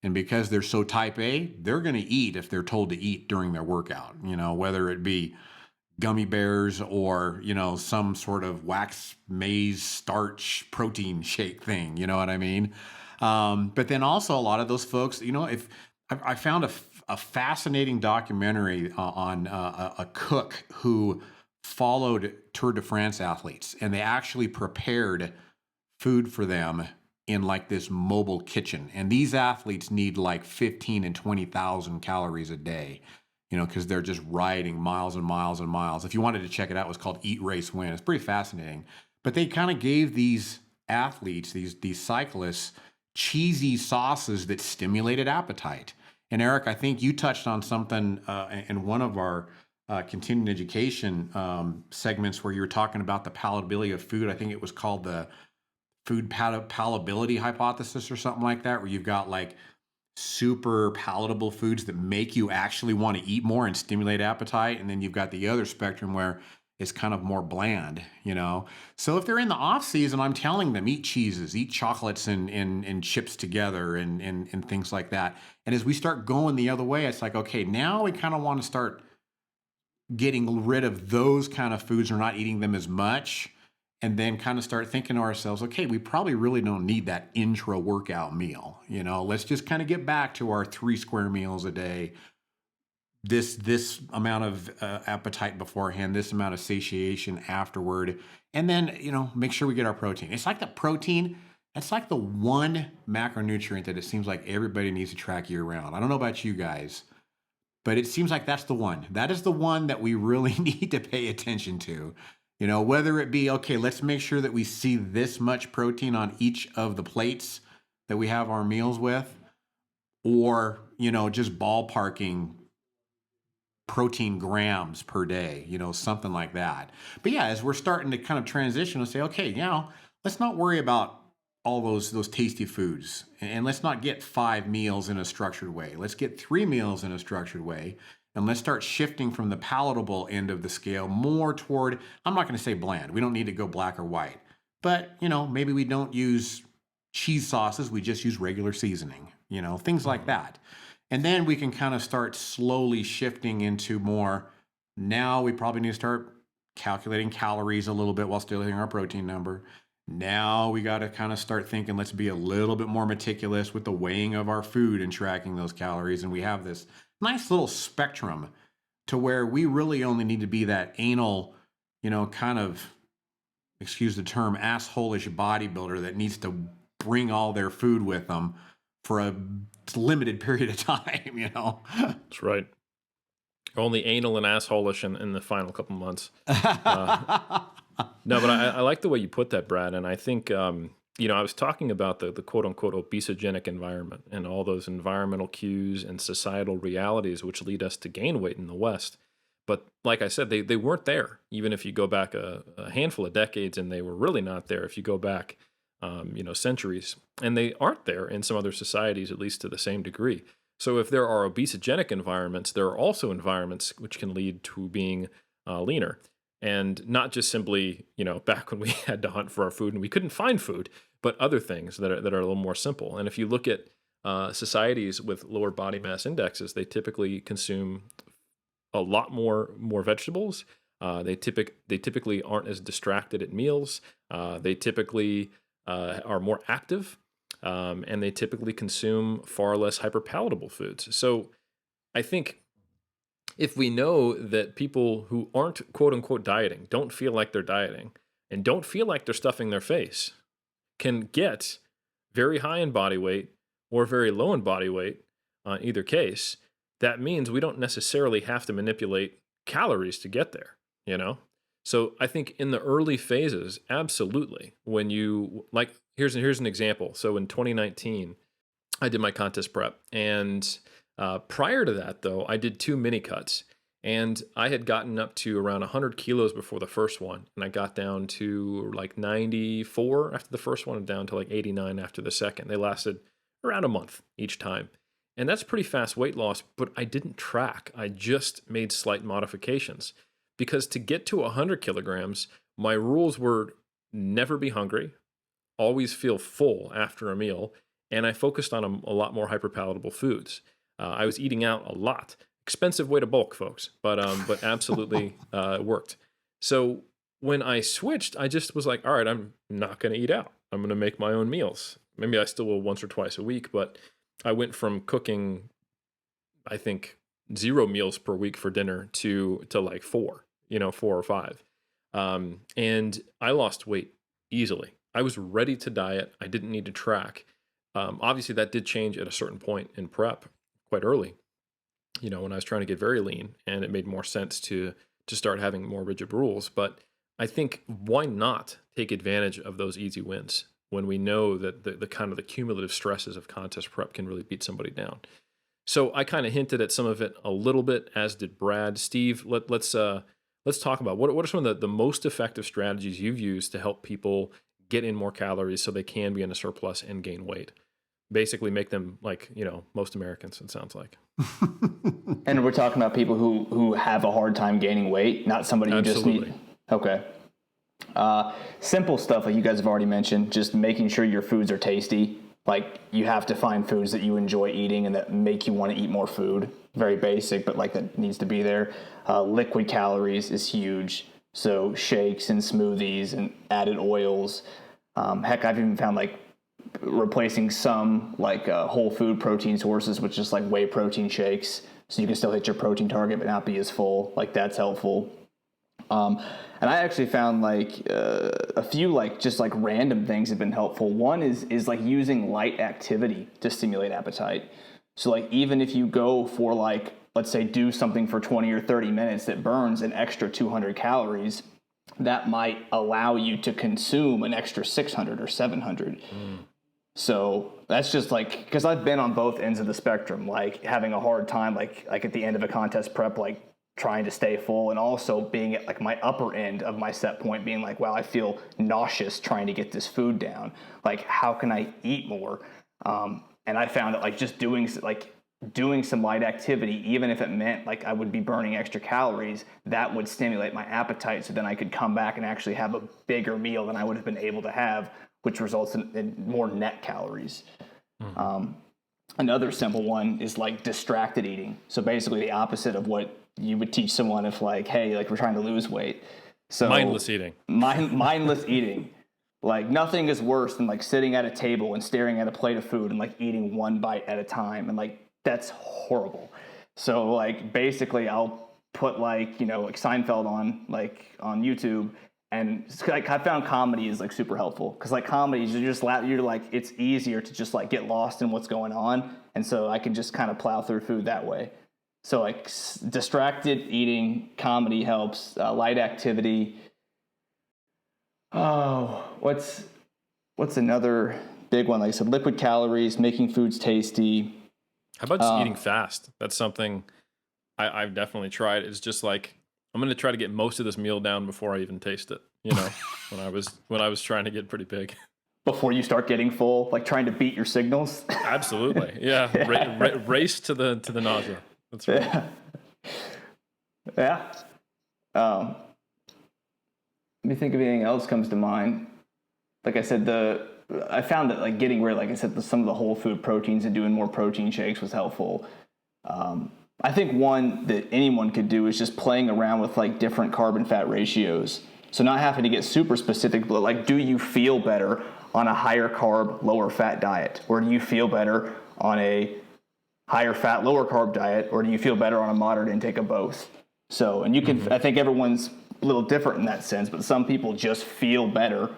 And because they're so type A, they're going to eat if they're told to eat during their workout, whether it be gummy bears or, some sort of wax maize starch protein shake thing. You know what I mean? But then also a lot of those folks, if I found a fascinating documentary on a cook who followed Tour de France athletes, and they actually prepared food for them in like this mobile kitchen. And these athletes need like 15 and 20,000 calories a day, because they're just riding miles and miles and miles. If you wanted to check it out, it was called Eat, Race, Win. It's pretty fascinating. But they kind of gave these athletes, these cyclists, cheesy sauces that stimulated appetite. And Eric, I think you touched on something in one of our continuing education segments where you were talking about the palatability of food. I think it was called the food palatability hypothesis or something like that, where you've got like super palatable foods that make you actually want to eat more and stimulate appetite. And then you've got the other spectrum where it's kind of more bland, So if they're in the off season, I'm telling them, eat cheeses, eat chocolates and chips together and things like that. And as we start going the other way, it's like, okay, now we kind of want to start getting rid of those kind of foods or not eating them as much. And then kind of start thinking to ourselves, okay, we probably really don't need that intra workout meal. Let's just kind of get back to our 3 square meals a day. This amount of appetite beforehand, this amount of satiation afterward. And then, make sure we get our protein. It's like the protein, that's like the one macronutrient that it seems like everybody needs to track year round. I don't know about you guys, but it seems like that's the one. That is the one that we really need to pay attention to. Whether it be, okay, let's make sure that we see this much protein on each of the plates that we have our meals with, or, just ballparking protein grams per day, something like that. But yeah, as we're starting to kind of transition and say, okay, let's not worry about all those tasty foods, and let's not get 5 meals in a structured way. Let's get 3 meals in a structured way. And let's start shifting from the palatable end of the scale more toward, I'm not going to say bland. We don't need to go black or white. But, maybe we don't use cheese sauces. We just use regular seasoning, things like that. And then we can kind of start slowly shifting into more. Now we probably need to start calculating calories a little bit while still hitting our protein number. Now we got to kind of start thinking, let's be a little bit more meticulous with the weighing of our food and tracking those calories. And we have this nice little spectrum to where we really only need to be that anal, kind of, excuse the term, asshole-ish bodybuilder that needs to bring all their food with them for a limited period of time, That's right. Only anal and asshole-ish in the final couple months. No, but I like the way you put that, Brad. And I think, I was talking about the quote-unquote obesogenic environment and all those environmental cues and societal realities which lead us to gain weight in the West. But like I said, they weren't there, even if you go back a handful of decades, and they were really not there if you go back, centuries. And they aren't there in some other societies, at least to the same degree. So if there are obesogenic environments, there are also environments which can lead to being leaner. And not just simply, back when we had to hunt for our food and we couldn't find food, but other things that are a little more simple. And if you look at societies with lower body mass indexes, they typically consume a lot more vegetables. They typically aren't as distracted at meals. They typically are more active, and they typically consume far less hyperpalatable foods. So I think if we know that people who aren't quote unquote dieting, don't feel like they're dieting, and don't feel like they're stuffing their face, can get very high in body weight or very low in body weight, in either case, that means we don't necessarily have to manipulate calories to get there, So I think in the early phases, absolutely, when you, like, here's an example. So in 2019, I did my contest prep, and prior to that, though, I did 2 mini cuts, and I had gotten up to around 100 kilos before the first one, and I got down to like 94 after the first one and down to like 89 after the second. They lasted around a month each time. And that's pretty fast weight loss, but I didn't track. I just made slight modifications, because to get to 100 kilograms, my rules were never be hungry, always feel full after a meal, and I focused on a lot more hyperpalatable foods. I was eating out a lot. Expensive way to bulk, folks, but absolutely it worked. So when I switched, I just was like, all right, I'm not going to eat out. I'm going to make my own meals. Maybe I still will once or twice a week, but I went from cooking, I think, 0 meals per week for dinner to like 4 or 5. And I lost weight easily. I was ready to diet. I didn't need to track. Obviously, that did change at a certain point in prep quite early, when I was trying to get very lean, and it made more sense to start having more rigid rules. But I think, why not take advantage of those easy wins when we know that the kind of the cumulative stresses of contest prep can really beat somebody down? So I kind of hinted at some of it a little bit, as did Brad. Steve, let's talk about what are some of the most effective strategies you've used to help people get in more calories so they can be in a surplus and gain weight. Basically make them like, most Americans, it sounds like. And we're talking about people who have a hard time gaining weight, not somebody who Absolutely. just okay. Simple stuff like you guys have already mentioned, just making sure your foods are tasty. Like, you have to find foods that you enjoy eating and that make you want to eat more food. Very basic, but like that needs to be there. Liquid calories is huge. So shakes and smoothies and added oils. Heck, I've even found like replacing some like whole food protein sources with just like whey protein shakes, so you can still hit your protein target but not be as full. Like, that's helpful. And I actually found like a few like just like random things have been helpful. One is like using light activity to stimulate appetite. So like, even if you go for like, let's say, do something for 20 or 30 minutes that burns an extra 200 calories, that might allow you to consume an extra 600 or 700. So that's just like, because I've been on both ends of the spectrum, like having a hard time, like at the end of a contest prep, like trying to stay full, and also being at like my upper end of my set point, being like, wow, I feel nauseous trying to get this food down. Like, how can I eat more? And I found that like just doing some light activity, even if it meant like I would be burning extra calories, that would stimulate my appetite. So then I could come back and actually have a bigger meal than I would have been able to have, which results in more net calories. Another simple one is like distracted eating. So basically the opposite of what you would teach someone if like, hey, like we're trying to lose weight. So Mindless eating. Mindless eating. Like nothing is worse than like sitting at a table and staring at a plate of food and like eating one bite at a time. And like, that's horrible. So like basically I'll put like, you know, like Seinfeld on YouTube. And like I found comedy is like super helpful because like comedies you're like it's easier to just like get lost in what's going on, and so I can just kind of plow through food that way. So like distracted eating, comedy helps. Light activity. Oh, what's another big one? Like I said, liquid calories, making foods tasty. How about just eating fast? That's something I've definitely tried. It's just like I'm going to try to get most of this meal down before I even taste it. You know, when I was trying to get pretty big. Before you start getting full, like trying to beat your signals. Absolutely, yeah. Race to the nausea. That's right. Yeah. Let me think if anything else comes to mind. Like I said, I found that like getting rid, like I said, some of the whole food proteins and doing more protein shakes was helpful. I think one that anyone could do is just playing around with like different carb and fat ratios. So not having to get super specific, but like, do you feel better on a higher carb, lower fat diet? Or do you feel better on a higher fat, lower carb diet? Or do you feel better on a moderate intake of both? So, and you can, I think everyone's a little different in that sense, but some people just feel better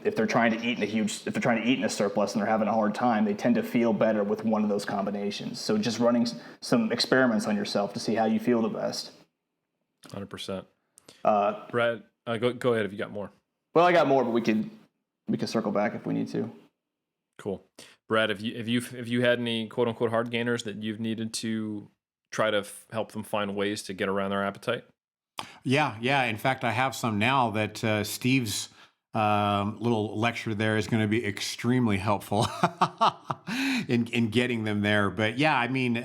if they're trying to eat in a surplus and they're having a hard time, they tend to feel better with one of those combinations. So just running some experiments on yourself to see how you feel the best. 100%. Brad, go ahead if you got more. Well, I got more, but we could circle back if we need to. Cool. Brad, have you had any quote unquote hard gainers that you've needed to try to help them find ways to get around their appetite? Yeah. In fact, I have some now that Steve's little lecture there is going to be extremely helpful in getting them there. But yeah, I mean,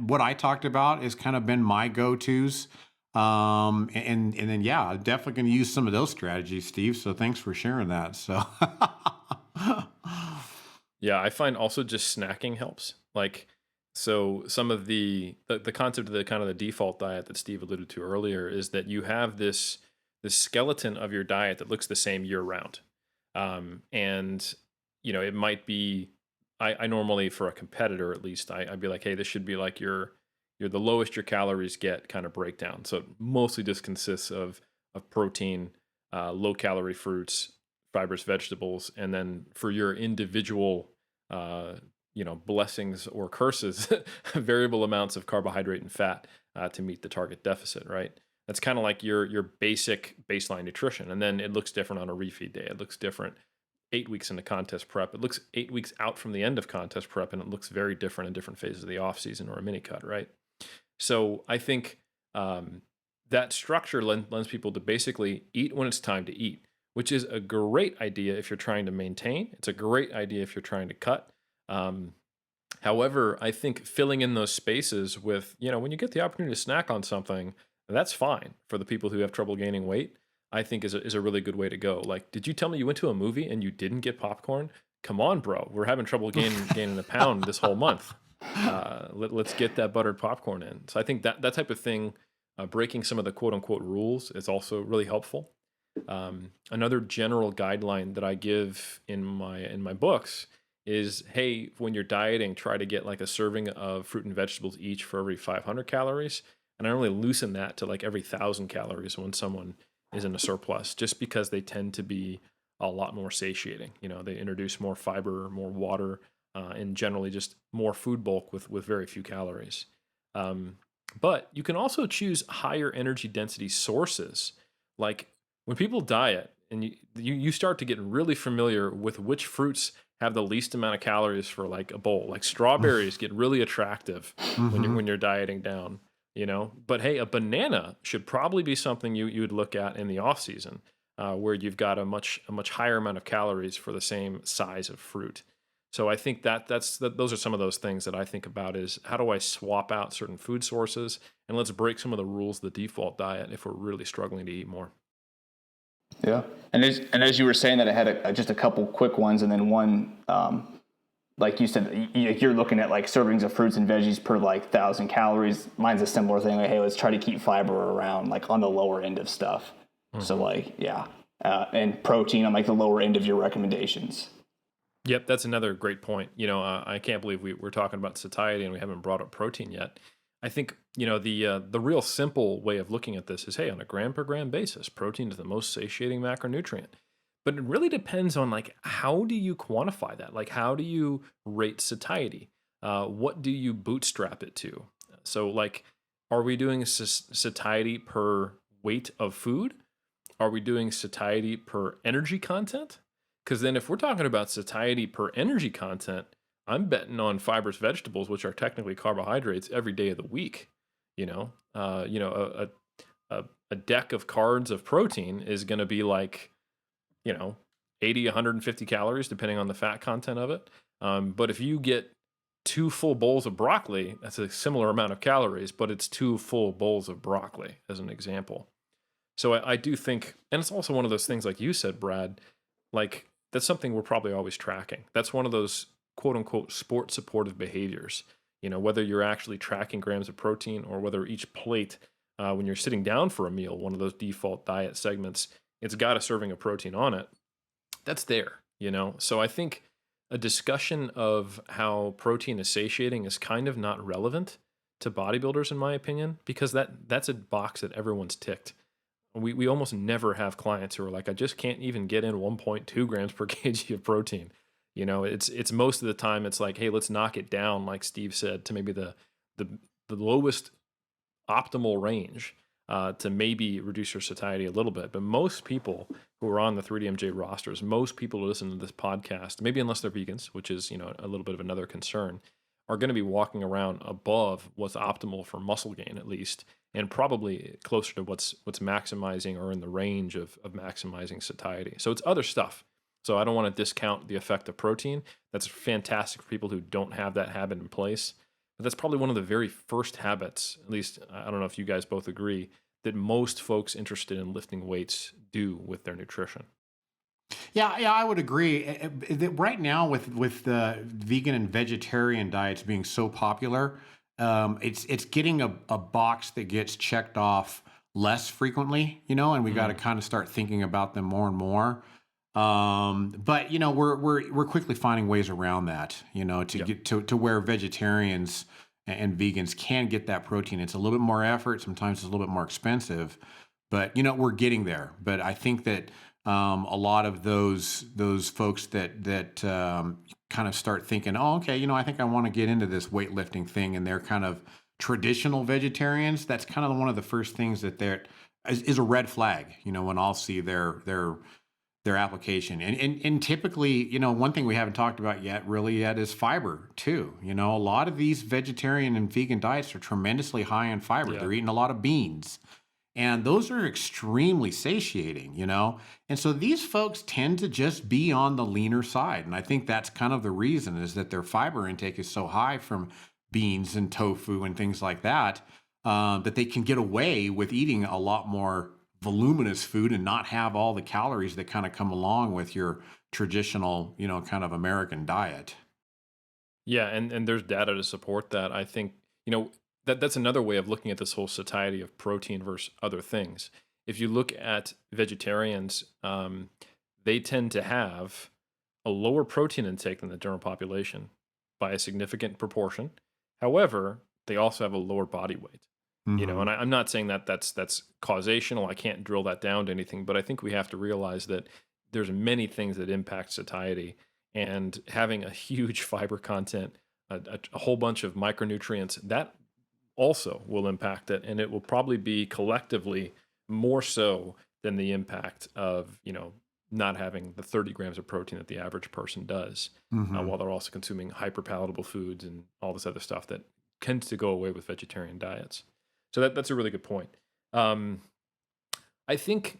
what I talked about has kind of been my go-tos. And then, yeah, I'm definitely going to use some of those strategies, Steve. So thanks for sharing that. So yeah, I find also just snacking helps. Like, so some of the concept of the kind of the default diet that Steve alluded to earlier is that you have this skeleton of your diet that looks the same year round. And, you know, it might be, I normally, for a competitor at least, I'd be like, hey, this should be like you're the lowest your calories get kind of breakdown. So it mostly just consists of protein, low calorie fruits, fibrous vegetables, and then for your individual blessings or curses, variable amounts of carbohydrate and fat to meet the target deficit, right? That's kind of like your basic baseline nutrition. And then it looks different on a refeed day. It looks different 8 weeks into contest prep. It looks 8 weeks out from the end of contest prep, and it looks very different in different phases of the off season or a mini cut, right? So I think that structure lends people to basically eat when it's time to eat, which is a great idea if you're trying to maintain. It's a great idea if you're trying to cut. However, I think filling in those spaces with, when you get the opportunity to snack on something, that's fine for the people who have trouble gaining weight. I think is a really good way to go. Like, did you tell me you went to a movie and you didn't get popcorn? Come on, bro. We're having trouble gaining a pound this whole month. Let's get that buttered popcorn in. So I think that type of thing, breaking some of the quote unquote rules is also really helpful. Another general guideline that I give in my books is, hey, when you're dieting, try to get like a serving of fruit and vegetables each for every 500 calories. And I normally loosen that to like every 1,000 calories when someone is in a surplus, just because they tend to be a lot more satiating. They introduce more fiber, more water, and generally just more food bulk with very few calories. But you can also choose higher energy density sources. Like when people diet and you start to get really familiar with which fruits have the least amount of calories for like a bowl. Like strawberries get really attractive when you're dieting down, But hey, a banana should probably be something you would look at in the off season, where you've got a much higher amount of calories for the same size of fruit. So I think those are some of those things that I think about is how do I swap out certain food sources, and let's break some of the rules of the default diet if we're really struggling to eat more. Yeah, and as you were saying that, I had just a couple quick ones, and then one like you said, you're looking at like servings of fruits and veggies per like 1,000 calories. Mine's a similar thing. Like, hey, let's try to keep fiber around like on the lower end of stuff. So like, yeah. And protein on like the lower end of your recommendations. Yep, that's another great point. I can't believe we're talking about satiety and we haven't brought up protein yet. I think, the real simple way of looking at this is, hey, on a gram per gram basis, protein is the most satiating macronutrient. But it really depends on like, how do you quantify that? Like, how do you rate satiety? What do you bootstrap it to? So like, are we doing satiety per weight of food? Are we doing satiety per energy content? Because then if we're talking about satiety per energy content, I'm betting on fibrous vegetables, which are technically carbohydrates, every day of the week. A deck of cards of protein is going to be like, 80, 150 calories, depending on the fat content of it. But if you get 2 full bowls of broccoli, that's a similar amount of calories, but it's 2 full bowls of broccoli, as an example. So I do think, and it's also one of those things, like you said, Brad, like that's something we're probably always tracking. That's one of those quote unquote sport supportive behaviors. Whether you're actually tracking grams of protein or whether each plate, when you're sitting down for a meal, one of those default diet segments, it's got a serving of protein on it. That's there, So I think a discussion of how protein is satiating is kind of not relevant to bodybuilders, in my opinion, because that's a box that everyone's ticked. We almost never have clients who are like, I just can't even get in 1.2 grams per kg of protein. It's most of the time it's like, hey, let's knock it down, like Steve said, to maybe the lowest optimal range, to maybe reduce your satiety a little bit. But most people who are on the 3DMJ rosters, most people who listen to this podcast, maybe unless they're vegans, which is, a little bit of another concern, are going to be walking around above what's optimal for muscle gain, at least, and probably closer to what's maximizing or in the range of maximizing satiety. So it's other stuff. So I don't want to discount the effect of protein. That's fantastic for people who don't have that habit in place. But that's probably one of the very first habits, at least I don't know if you guys both agree, that most folks interested in lifting weights do with their nutrition. Yeah, I would agree. Right now, with the vegan and vegetarian diets being so popular, it's getting a box that gets checked off less frequently, and we got to kind of start thinking about them more and more. But we're quickly finding ways around that, to get to where vegetarians and vegans can get that protein. It's a little bit more effort. Sometimes it's a little bit more expensive, but we're getting there. But I think that a lot of those folks that kind of start thinking, oh, okay, I think I want to get into this weightlifting thing, and they're kind of traditional vegetarians. That's kind of one of the first things that is a red flag, when I'll see their application. And typically, one thing we haven't talked about yet is fiber too. A lot of these vegetarian and vegan diets are tremendously high in fiber. Yeah. They're eating a lot of beans. And those are extremely satiating, And so these folks tend to just be on the leaner side. And I think that's kind of the reason, is that their fiber intake is so high from beans and tofu and things like that, that they can get away with eating a lot more voluminous food and not have all the calories that kind of come along with your traditional, kind of American diet. Yeah. And there's data to support that. I think, that's another way of looking at this whole satiety of protein versus other things. If you look at vegetarians, they tend to have a lower protein intake than the general population by a significant proportion. However, they also have a lower body weight. And I'm not saying that that's causational. I can't drill that down to anything, but I think we have to realize that there's many things that impact satiety, and having a huge fiber content, a whole bunch of micronutrients, that also will impact it, and it will probably be collectively more so than the impact of, not having the 30 grams of protein that the average person does, while they're also consuming hyperpalatable foods and all this other stuff that tends to go away with vegetarian diets. So that's a really good point. I think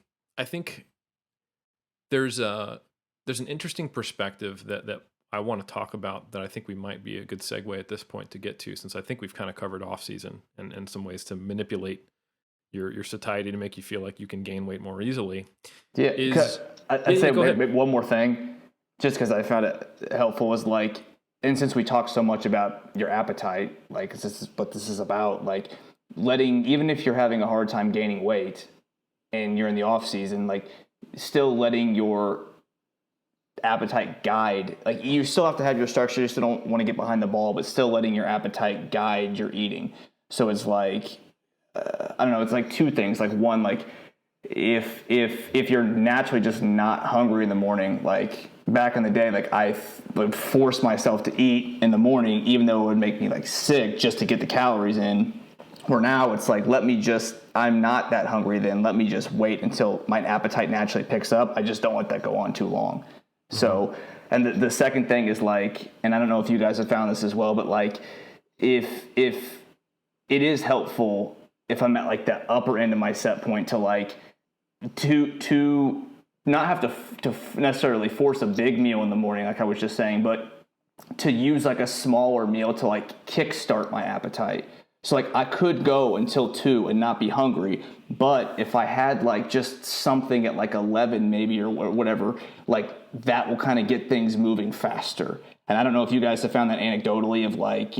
there's an interesting perspective that I want to talk about, that I think we might be a good segue at this point to get to, since I think we've kind of covered off season and some ways to manipulate your satiety to make you feel like you can gain weight more easily. Yeah, I'd say one more thing, just because I found it helpful, is like, and since we talk so much about your appetite, like this is what this is about, like letting, even if you're having a hard time gaining weight and you're in the off season, like still letting your appetite guide, like you still have to have your structure, you still don't want to get behind the ball, but still letting your appetite guide your eating. So it's like, I don't know, it's like two things. Like one, like if you're naturally just not hungry in the morning, like back in the day, like I would force myself to eat in the morning, even though it would make me like sick just to get the calories in. Where now it's like, I'm not that hungry then. Let me just wait until my appetite naturally picks up. I just don't let that go on too long. So, and the second thing is like, and I don't know if you guys have found this as well, but like if it is helpful if I'm at like the upper end of my set point to like, to not have to necessarily force a big meal in the morning, like I was just saying, but to use like a smaller meal to like kickstart my appetite. So like I could go until 2 and not be hungry, but if I had like just something at like 11 maybe or whatever, like that will kind of get things moving faster. And I don't know if you guys have found that anecdotally of like,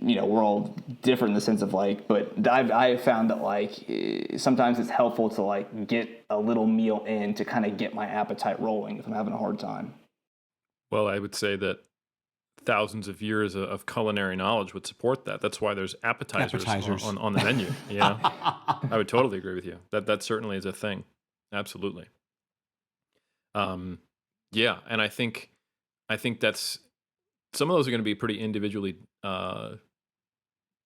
we're all different in the sense of like, but I've found that like sometimes it's helpful to like get a little meal in to kind of get my appetite rolling if I'm having a hard time. Well, I would say that thousands of years of culinary knowledge would support that. That's why there's appetizers. On the menu. Yeah, I would totally agree with you. That certainly is a thing. Absolutely. Yeah, and I think that's, some of those are going to be pretty individually.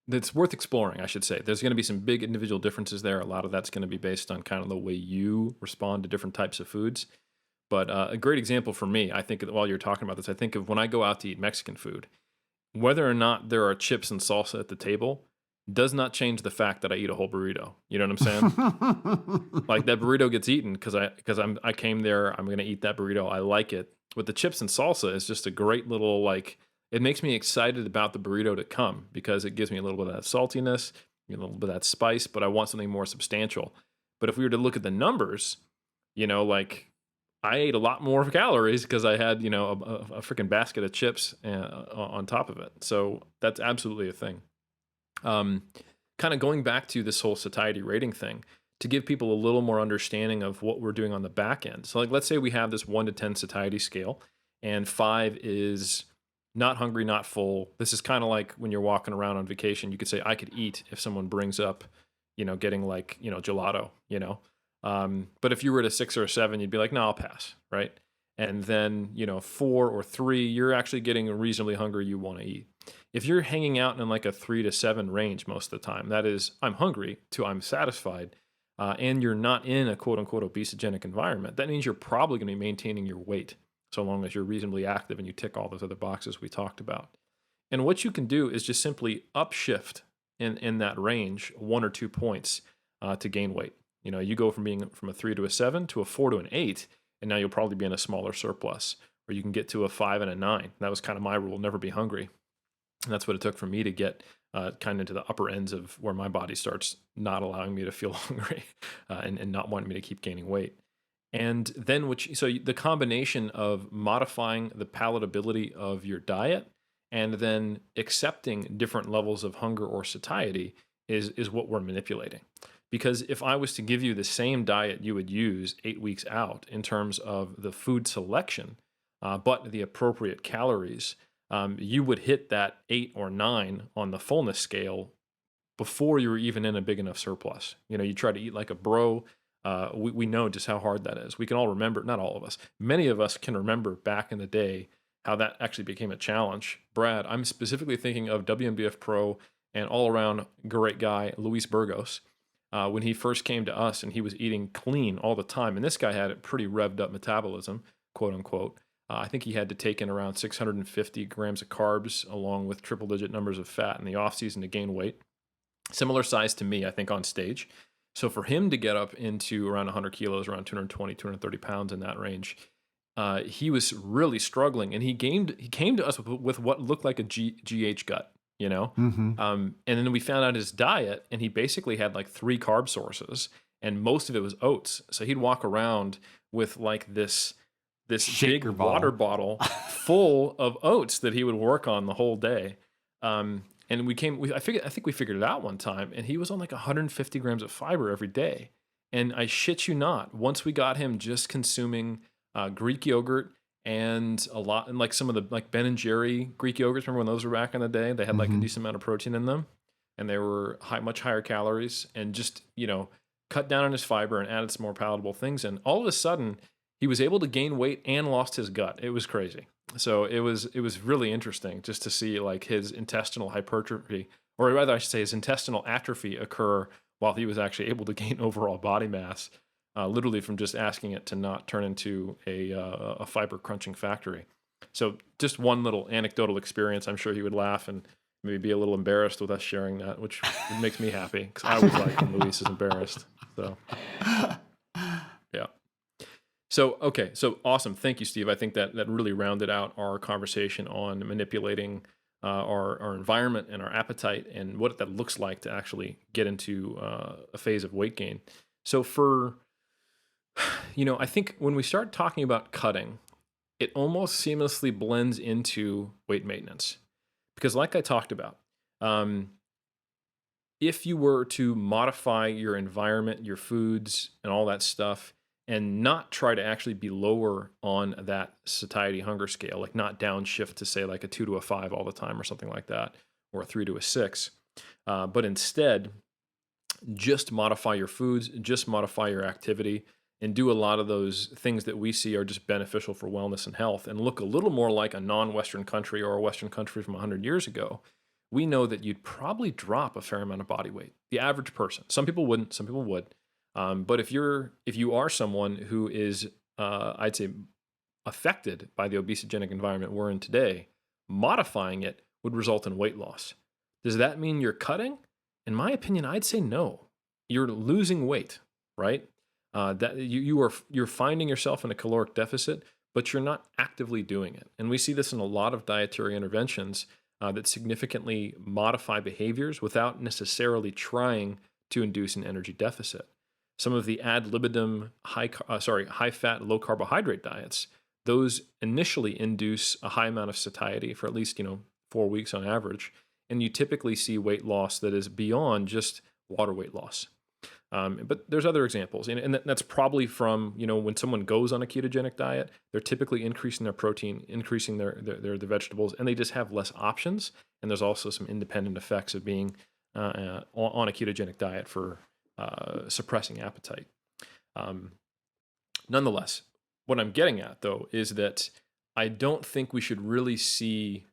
That's worth exploring, I should say. There's going to be some big individual differences there. A lot of that's going to be based on kind of the way you respond to different types of foods. But a great example for me, I think while you're talking about this, I think of when I go out to eat Mexican food, whether or not there are chips and salsa at the table does not change the fact that I eat a whole burrito. You know what I'm saying? Like that burrito gets eaten because I came there, I'm going to eat that burrito. I like it. With the chips and salsa, it's just a great little, like, it makes me excited about the burrito to come because it gives me a little bit of that saltiness, a little bit of that spice, but I want something more substantial. But if we were to look at the numbers, like, I ate a lot more calories because I had, a freaking basket of chips on top of it. So that's absolutely a thing. Kind of going back to this whole satiety rating thing, to give people a little more understanding of what we're doing on the back end. So like, let's say we have this 1 to 10 satiety scale and 5 is not hungry, not full. This is kind of like when you're walking around on vacation, you could say, I could eat if someone brings up, getting like, gelato, but if you were at a 6 or a 7, you'd be like, no, I'll pass, right? And then, 4 or 3, you're actually getting reasonably hungry, you want to eat. If you're hanging out in like a 3 to 7 range most of the time, that is, I'm hungry to I'm satisfied, and you're not in a quote unquote obesogenic environment, that means you're probably going to be maintaining your weight so long as you're reasonably active and you tick all those other boxes we talked about. And what you can do is just simply upshift in that range 1 or 2 points to gain weight. You go from being from a 3 to a 7 to a 4 to an 8, and now you'll probably be in a smaller surplus. Or you can get to a 5 and a 9. That was kind of my rule, never be hungry. And that's what it took for me to get kind of into the upper ends of where my body starts not allowing me to feel hungry and not wanting me to keep gaining weight. And then so the combination of modifying the palatability of your diet and then accepting different levels of hunger or satiety is what we're manipulating. Because if I was to give you the same diet you would use 8 weeks out in terms of the food selection, but the appropriate calories, you would hit that 8 or 9 on the fullness scale before you were even in a big enough surplus. You try to eat like a bro. We know just how hard that is. We can all remember, not all of us, many of us can remember back in the day how that actually became a challenge. Brad, I'm specifically thinking of WNBF pro and all around great guy, Luis Burgos. When he first came to us and he was eating clean all the time. And this guy had a pretty revved up metabolism, quote unquote. I think he had to take in around 650 grams of carbs along with triple digit numbers of fat in the off season to gain weight. Similar size to me, I think, on stage. So for him to get up into around 100 kilos, around 220, 230 pounds in that range, he was really struggling. And he came to us with what looked like a GH gut. And then we found out his diet, and he basically had like 3 carb sources, and most of it was oats. So he'd walk around with like this this Shaker big water bottle full of oats that he would work on the whole day. And I think we figured it out one time, and he was on like 150 grams of fiber every day. And I shit you not, once we got him just consuming Greek yogurt and a lot, and like some of the like Ben and Jerry Greek yogurts. Remember when those were back in the day? They had like a decent amount of protein in them, and they were much higher calories, and just, cut down on his fiber and added some more palatable things. And all of a sudden, he was able to gain weight and lost his gut. It was crazy. So it was really interesting just to see like his intestinal hypertrophy, or rather I should say his intestinal atrophy, occur while he was actually able to gain overall body mass, literally from just asking it to not turn into a fiber crunching factory. So just one little anecdotal experience. I'm sure he would laugh and maybe be a little embarrassed with us sharing that, which makes me happy because I always like when Luis is embarrassed. So yeah. So, okay. So awesome. Thank you, Steve. I think that really rounded out our conversation on manipulating our environment and our appetite and what that looks like to actually get into a phase of weight gain. So I think when we start talking about cutting, it almost seamlessly blends into weight maintenance. Because like I talked about, if you were to modify your environment, your foods, and all that stuff, and not try to actually be lower on that satiety hunger scale, like not downshift to say like a 2 to a 5 all the time or something like that, or a 3 to a 6, but instead just modify your foods, just modify your activity, and do a lot of those things that we see are just beneficial for wellness and health, and look a little more like a non-Western country or a Western country from 100 years ago, we know that you'd probably drop a fair amount of body weight. The average person. Some people wouldn't, some people would. But if you are someone who is, I'd say, affected by the obesogenic environment we're in today, modifying it would result in weight loss. Does that mean you're cutting? In my opinion, I'd say no. You're losing weight, right? That you're finding yourself in a caloric deficit, but you're not actively doing it. And we see this in a lot of dietary interventions that significantly modify behaviors without necessarily trying to induce an energy deficit. Some of the ad libitum high fat, low carbohydrate diets, those initially induce a high amount of satiety for at least 4 weeks on average, and you typically see weight loss that is beyond just water weight loss. But there's other examples, and that's probably from when someone goes on a ketogenic diet, they're typically increasing their protein, increasing their vegetables, and they just have less options. And there's also some independent effects of being on a ketogenic diet for suppressing appetite. Nonetheless, what I'm getting at though is that I don't think we should really see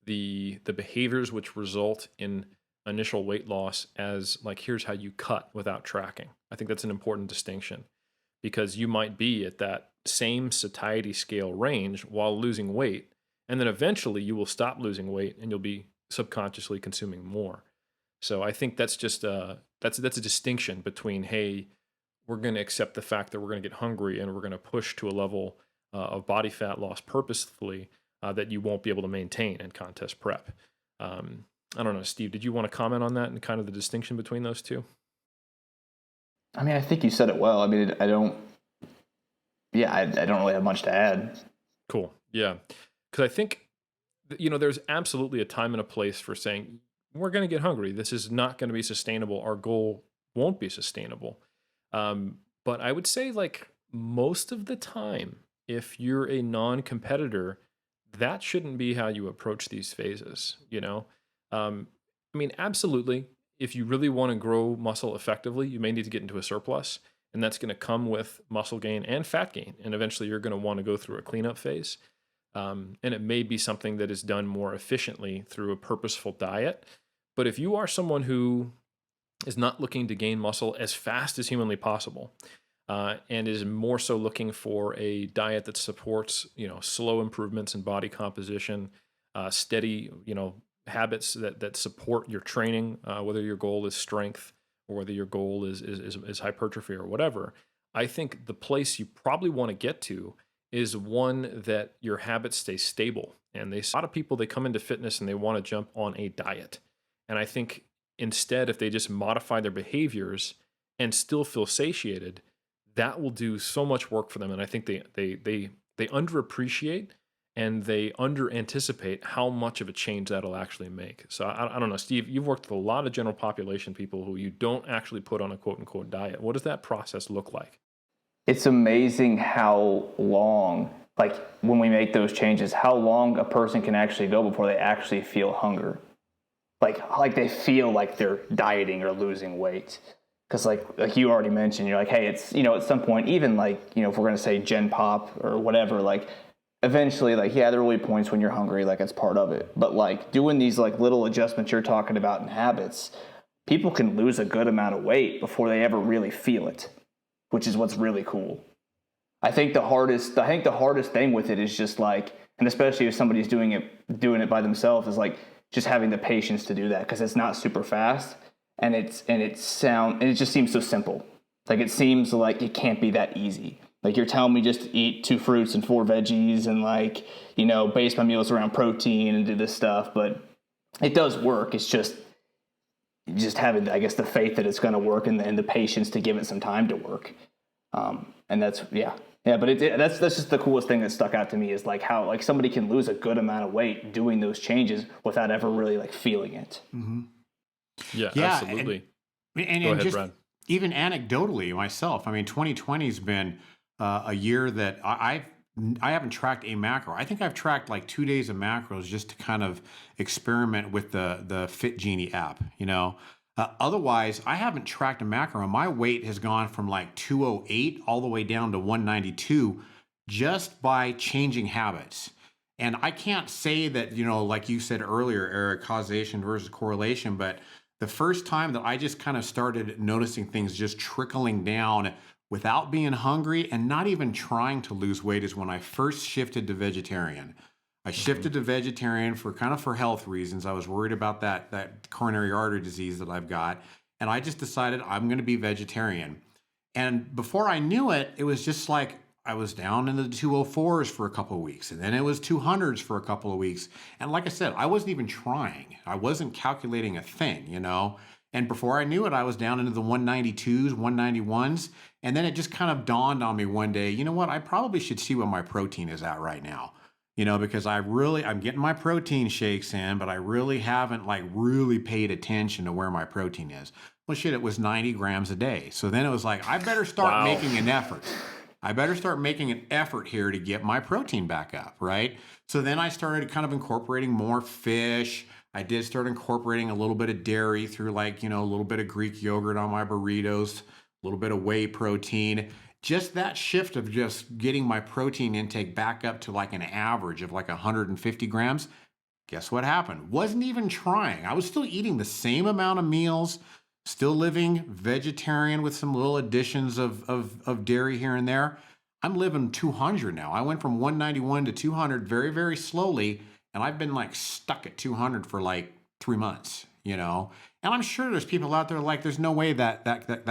the behaviors which result in initial weight loss as like, here's how you cut without tracking. I think that's an important distinction, because you might be at that same satiety scale range while losing weight, and then eventually you will stop losing weight and you'll be subconsciously consuming more. So I think that's just that's a distinction between, hey, we're going to accept the fact that we're going to get hungry and we're going to push to a level of body fat loss purposefully that you won't be able to maintain in contest prep. I don't know, Steve, did you want to comment on that and kind of the distinction between those two? I mean, I think you said it well. I mean, I don't really have much to add. Cool. Yeah. Because I think, there's absolutely a time and a place for saying, we're going to get hungry. This is not going to be sustainable. Our goal won't be sustainable. But I would say, like, most of the time, if you're a non-competitor, that shouldn't be how you approach these phases, I mean, absolutely. If you really want to grow muscle effectively, you may need to get into a surplus, and that's going to come with muscle gain and fat gain. And eventually you're going to want to go through a cleanup phase. And it may be something that is done more efficiently through a purposeful diet. But if you are someone who is not looking to gain muscle as fast as humanly possible, and is more so looking for a diet that supports, slow improvements in body composition, steady, habits that support your training, whether your goal is strength or whether your goal is hypertrophy or whatever, I think the place you probably want to get to is one that your habits stay stable. And a lot of people, they come into fitness and they want to jump on a diet. And I think instead, if they just modify their behaviors and still feel satiated, that will do so much work for them. And I think they they underappreciate and they under anticipate how much of a change that'll actually make. So I don't know, Steve, you've worked with a lot of general population people who you don't actually put on a quote unquote diet. What does that process look like? It's amazing how long, like when we make those changes, how long a person can actually go before they actually feel hunger. Like they feel like they're dieting or losing weight. Because like you already mentioned, you're like, hey, it's, at some point, even like, if we're going to say Gen Pop or whatever, like eventually, like, yeah, there will be points when you're hungry, like it's part of it. But like doing these like little adjustments you're talking about in habits, people can lose a good amount of weight before they ever really feel it, which is what's really cool. I think the hardest thing with it is just like, and especially if somebody's doing it by themselves, is like just having the patience to do that, because it's not super fast. And it just seems so simple. Like it seems like it can't be that easy. Like you're telling me just to eat 2 fruits and 4 veggies and like, base my meals around protein and do this stuff, but it does work. It's just having, I guess, the faith that it's going to work and the patience to give it some time to work. And that's, yeah. But that's just the coolest thing that stuck out to me, is like how like somebody can lose a good amount of weight doing those changes without ever really like feeling it. Mm-hmm. Yeah, absolutely. And Go ahead, just Brad. even anecdotally myself, I mean, 2020 has been a year that I haven't tracked a macro. I think I've tracked like 2 days of macros just to kind of experiment with the Fit Genie app, Otherwise, I haven't tracked a macro, and my weight has gone from like 208 all the way down to 192 just by changing habits. And I can't say that, like you said earlier, Eric, causation versus correlation, but the first time that I just kind of started noticing things just trickling down without being hungry and not even trying to lose weight is when I first shifted to vegetarian. I shifted to vegetarian for health reasons. I was worried about that coronary artery disease that I've got. And I just decided I'm going to be vegetarian. And before I knew it, it was just like I was down in the 204s for a couple of weeks. And then it was 200s for a couple of weeks. And like I said, I wasn't even trying. I wasn't calculating a thing, And before I knew it, I was down into the 192s, 191s. And then it just kind of dawned on me one day, you know what? I probably should see what my protein is at right now. Because I'm getting my protein shakes in, but I really haven't really paid attention to where my protein is. Well, shit, it was 90 grams a day. So then it was like, I better start making an effort. I better start making an effort here to get my protein back up, right? So then I started kind of incorporating more fish. I did start incorporating a little bit of dairy through a little bit of Greek yogurt on my burritos, a little bit of whey protein. Just that shift of just getting my protein intake back up to like an average of like 150 grams. Guess what happened? Wasn't even trying. I was still eating the same amount of meals, still living vegetarian with some little additions of dairy here and there. I'm living 200 now. I went from 191 to 200 very, very slowly. And I've been like stuck at 200 for like 3 months, And I'm sure there's people out there like, there's no way that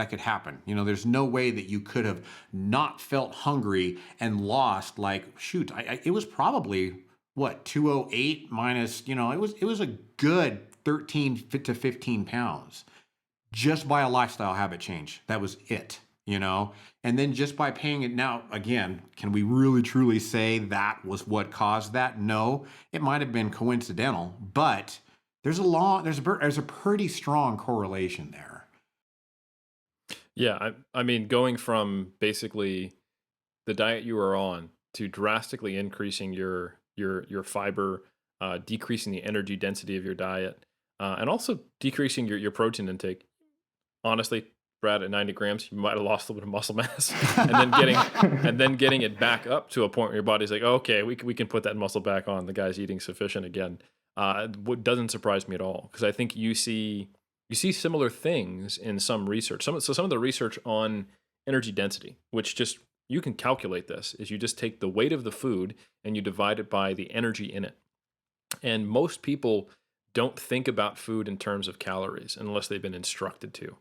could happen. There's no way that you could have not felt hungry and lost it was probably 208 minus, it was a good 13 to 15 pounds just by a lifestyle habit change. That was it, and then just by paying it. Now, again, can we really truly say that was what caused that? No, it might've been coincidental, but there's a pretty strong correlation there. Yeah, I mean, going from basically the diet you were on to drastically increasing your fiber, decreasing the energy density of your diet, and also decreasing your protein intake. Honestly, Brad, at 90 grams, you might have lost a little bit of muscle mass, and then getting it back up to a point where your body's like, oh, okay, we can put that muscle back on. The guy's eating sufficient again. What doesn't surprise me at all, because I think you see similar things in some research. Some of the research on energy density, which just you can calculate this, is you just take the weight of the food and you divide it by the energy in it. And most people don't think about food in terms of calories unless they've been instructed to.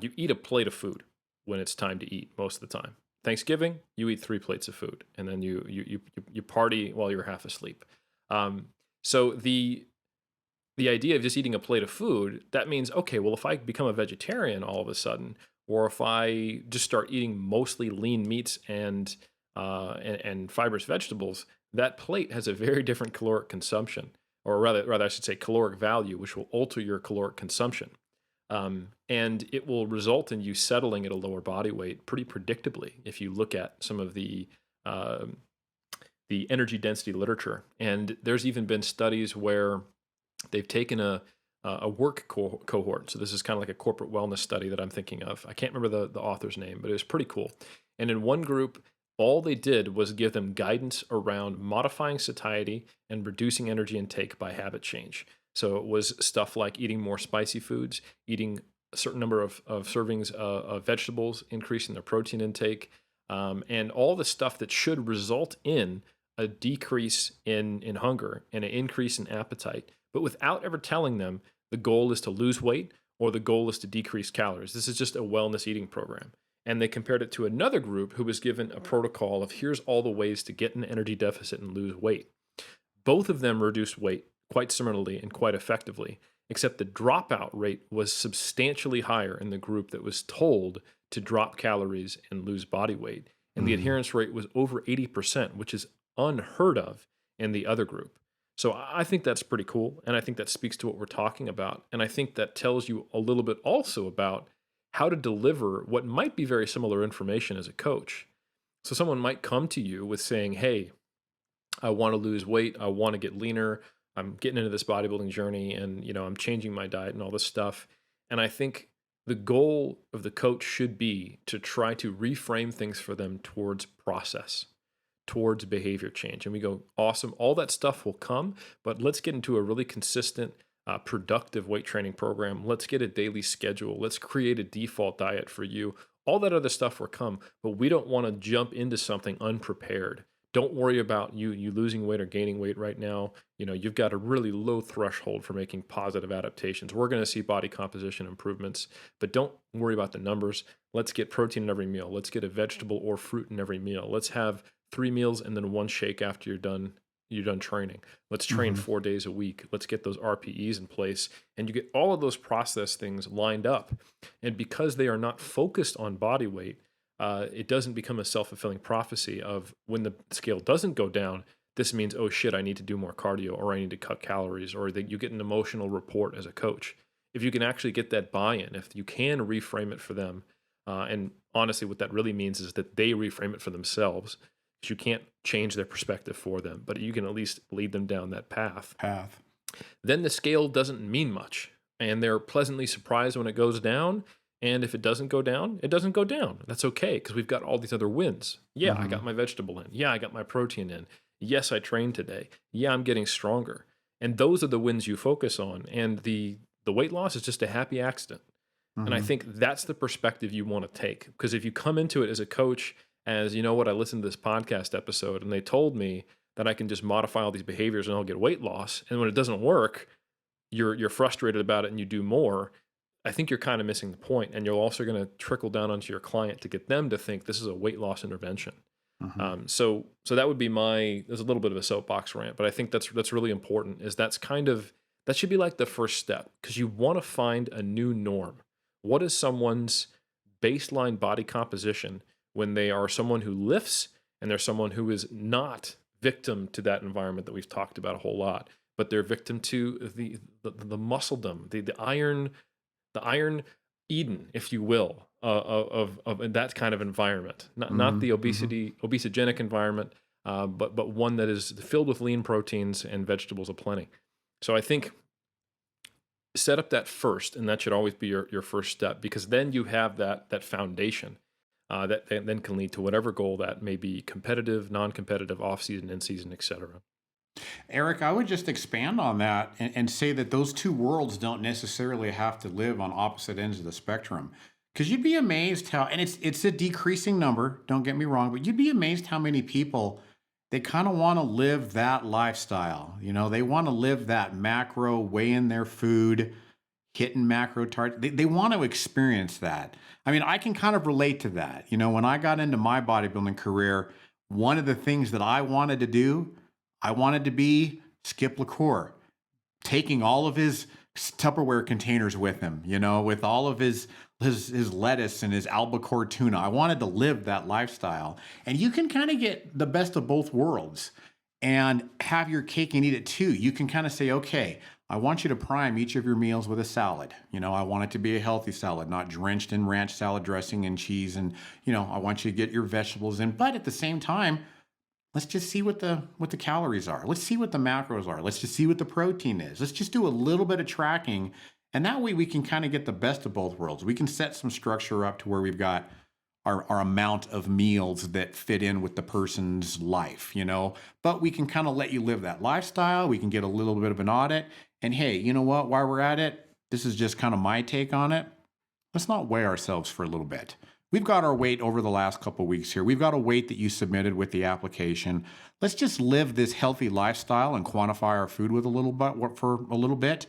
You eat a plate of food when it's time to eat most of the time. Thanksgiving, you eat 3 plates of food, and then you party while you're half asleep. So the idea of just eating a plate of food, that means, okay, well, if I become a vegetarian all of a sudden, or if I just start eating mostly lean meats and and fibrous vegetables, that plate has a very different caloric consumption, or rather I should say caloric value, which will alter your caloric consumption. And it will result in you settling at a lower body weight pretty predictably if you look at some of uh, the energy density literature. And there's even been studies where they've taken a work cohort. So this is kind of like a corporate wellness study that I'm thinking of. I can't remember the author's name, but it was pretty cool. And in one group, all they did was give them guidance around modifying satiety and reducing energy intake by habit change. So it was stuff like eating more spicy foods, eating a certain number of servings of vegetables, increasing their protein intake, and all the stuff that should result in a decrease in hunger and an increase in appetite, but without ever telling them the goal is to lose weight or the goal is to decrease calories. This is just a wellness eating program. And they compared it to another group who was given a protocol of here's all the ways to get an energy deficit and lose weight. Both of them reduced weight quite similarly and quite effectively, except the dropout rate was substantially higher in the group that was told to drop calories and lose body weight. And the adherence rate was over 80%, which is unheard of in the other group. So I think that's pretty cool. And I think that speaks to what we're talking about. And I think that tells you a little bit also about how to deliver what might be very similar information as a coach. So someone might come to you with saying, hey, I want to lose weight. I want to get leaner. I'm getting into this bodybuilding journey and, I'm changing my diet and all this stuff. And I think the goal of the coach should be to try to reframe things for them towards process, towards behavior change. And we go, awesome, all that stuff will come, but let's get into a really consistent, productive weight training program. Let's get a daily schedule. Let's create a default diet for you. All that other stuff will come, but we don't want to jump into something unprepared. Don't worry about you losing weight or gaining weight right now. You've got a really low threshold for making positive adaptations. We're going to see body composition improvements, but don't worry about the numbers. Let's get protein in every meal. Let's get a vegetable or fruit in every meal. Let's have 3 meals and then 1 shake after you're done training. Let's train 4 days a week. Let's get those RPEs in place. And you get all of those process things lined up. And because they are not focused on body weight, it doesn't become a self-fulfilling prophecy of when the scale doesn't go down, this means, oh shit, I need to do more cardio or I need to cut calories, or that you get an emotional report as a coach. If you can actually get that buy-in, if you can reframe it for them, and honestly, what that really means is that they reframe it for themselves. You can't change their perspective for them, but you can at least lead them down that path. Then the scale doesn't mean much, and they're pleasantly surprised when it goes down. And if it doesn't go down, it doesn't go down. That's okay, because we've got all these other wins. Yeah, I got my vegetable in. Yeah, I got my protein in. Yes, I trained today. Yeah, I'm getting stronger. And those are the wins you focus on. And the weight loss is just a happy accident. And I think that's the perspective you want to take. Because if you come into it as a coach, as, I listened to this podcast episode and they told me that I can just modify all these behaviors and I'll get weight loss. And when it doesn't work, you're frustrated about it and you do more. I think you're kind of missing the point, and you're also going to trickle down onto your client to get them to think this is a weight loss intervention. So that would be there's a little bit of a soapbox rant, but I think that's really important. That should be like the first step, because you want to find a new norm. What is someone's baseline body composition when they are someone who lifts and they're someone who is not victim to that environment that we've talked about a whole lot, but they're victim to the muscledom, the iron Eden, if you will, of that kind of environment, not the obesogenic environment, but one that is filled with lean proteins and vegetables aplenty. So I think set up that first, and that should always be your first step, because then you have that foundation that then can lead to whatever goal that may be: competitive, non-competitive, off-season, in-season, etc. Eric, I would just expand on that and say that those two worlds don't necessarily have to live on opposite ends of the spectrum. Because you'd be amazed how, and it's a decreasing number, don't get me wrong, but you'd be amazed how many people, they kind of want to live that lifestyle. They want to live that macro, weigh in their food, hitting macro target. They want to experience that. I mean, I can kind of relate to that. When I got into my bodybuilding career, one of the things that I wanted to do, I wanted to be Skip LaCour, taking all of his Tupperware containers with him, with all of his lettuce and his albacore tuna. I wanted to live that lifestyle. And you can kind of get the best of both worlds and have your cake and eat it too. You can kind of say, okay, I want you to prime each of your meals with a salad. I want it to be a healthy salad, not drenched in ranch salad dressing and cheese. And, I want you to get your vegetables in. But at the same time, let's just see what the calories are. Let's see what the macros are. Let's just see what the protein is. Let's just do a little bit of tracking. And that way we can kind of get the best of both worlds. We can set some structure up to where we've got our amount of meals that fit in with the person's life, but we can kind of let you live that lifestyle. We can get a little bit of an audit. And hey, you know what? While we're at it, this is just kind of my take on it. Let's not weigh ourselves for a little bit. We've got our weight over the last couple of weeks here. We've got a weight that you submitted with the application. Let's just live this healthy lifestyle and quantify our food with for a little bit.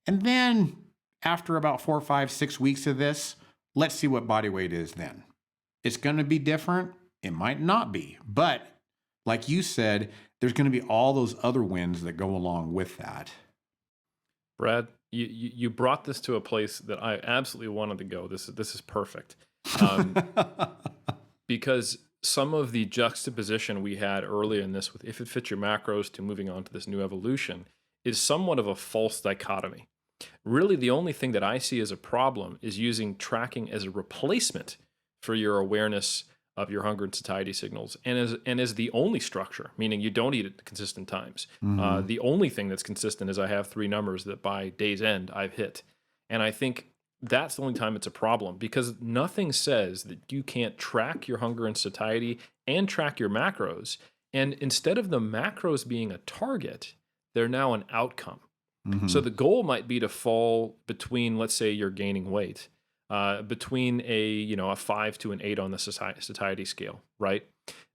And then after about 4, 5, 6 weeks of this, let's see what body weight is then. It's going to be different. It might not be. But like you said, there's going to be all those other wins that go along with that. Brad, you brought this to a place that I absolutely wanted to go. This is perfect. Because some of the juxtaposition we had earlier in this with if it fits your macros to moving on to this new evolution is somewhat of a false dichotomy. Really, the only thing that I see as a problem is using tracking as a replacement for your awareness of your hunger and satiety signals, and as the only structure, meaning you don't eat at consistent times. Mm-hmm. The only thing that's consistent is I have 3 numbers that by day's end I've hit. And I think that's the only time it's a problem, because nothing says that you can't track your hunger and satiety and track your macros. And instead of the macros being a target, they're now an outcome. Mm-hmm. So the goal might be to fall between, let's say you're gaining weight, between a 5 to an 8 on the satiety scale, right?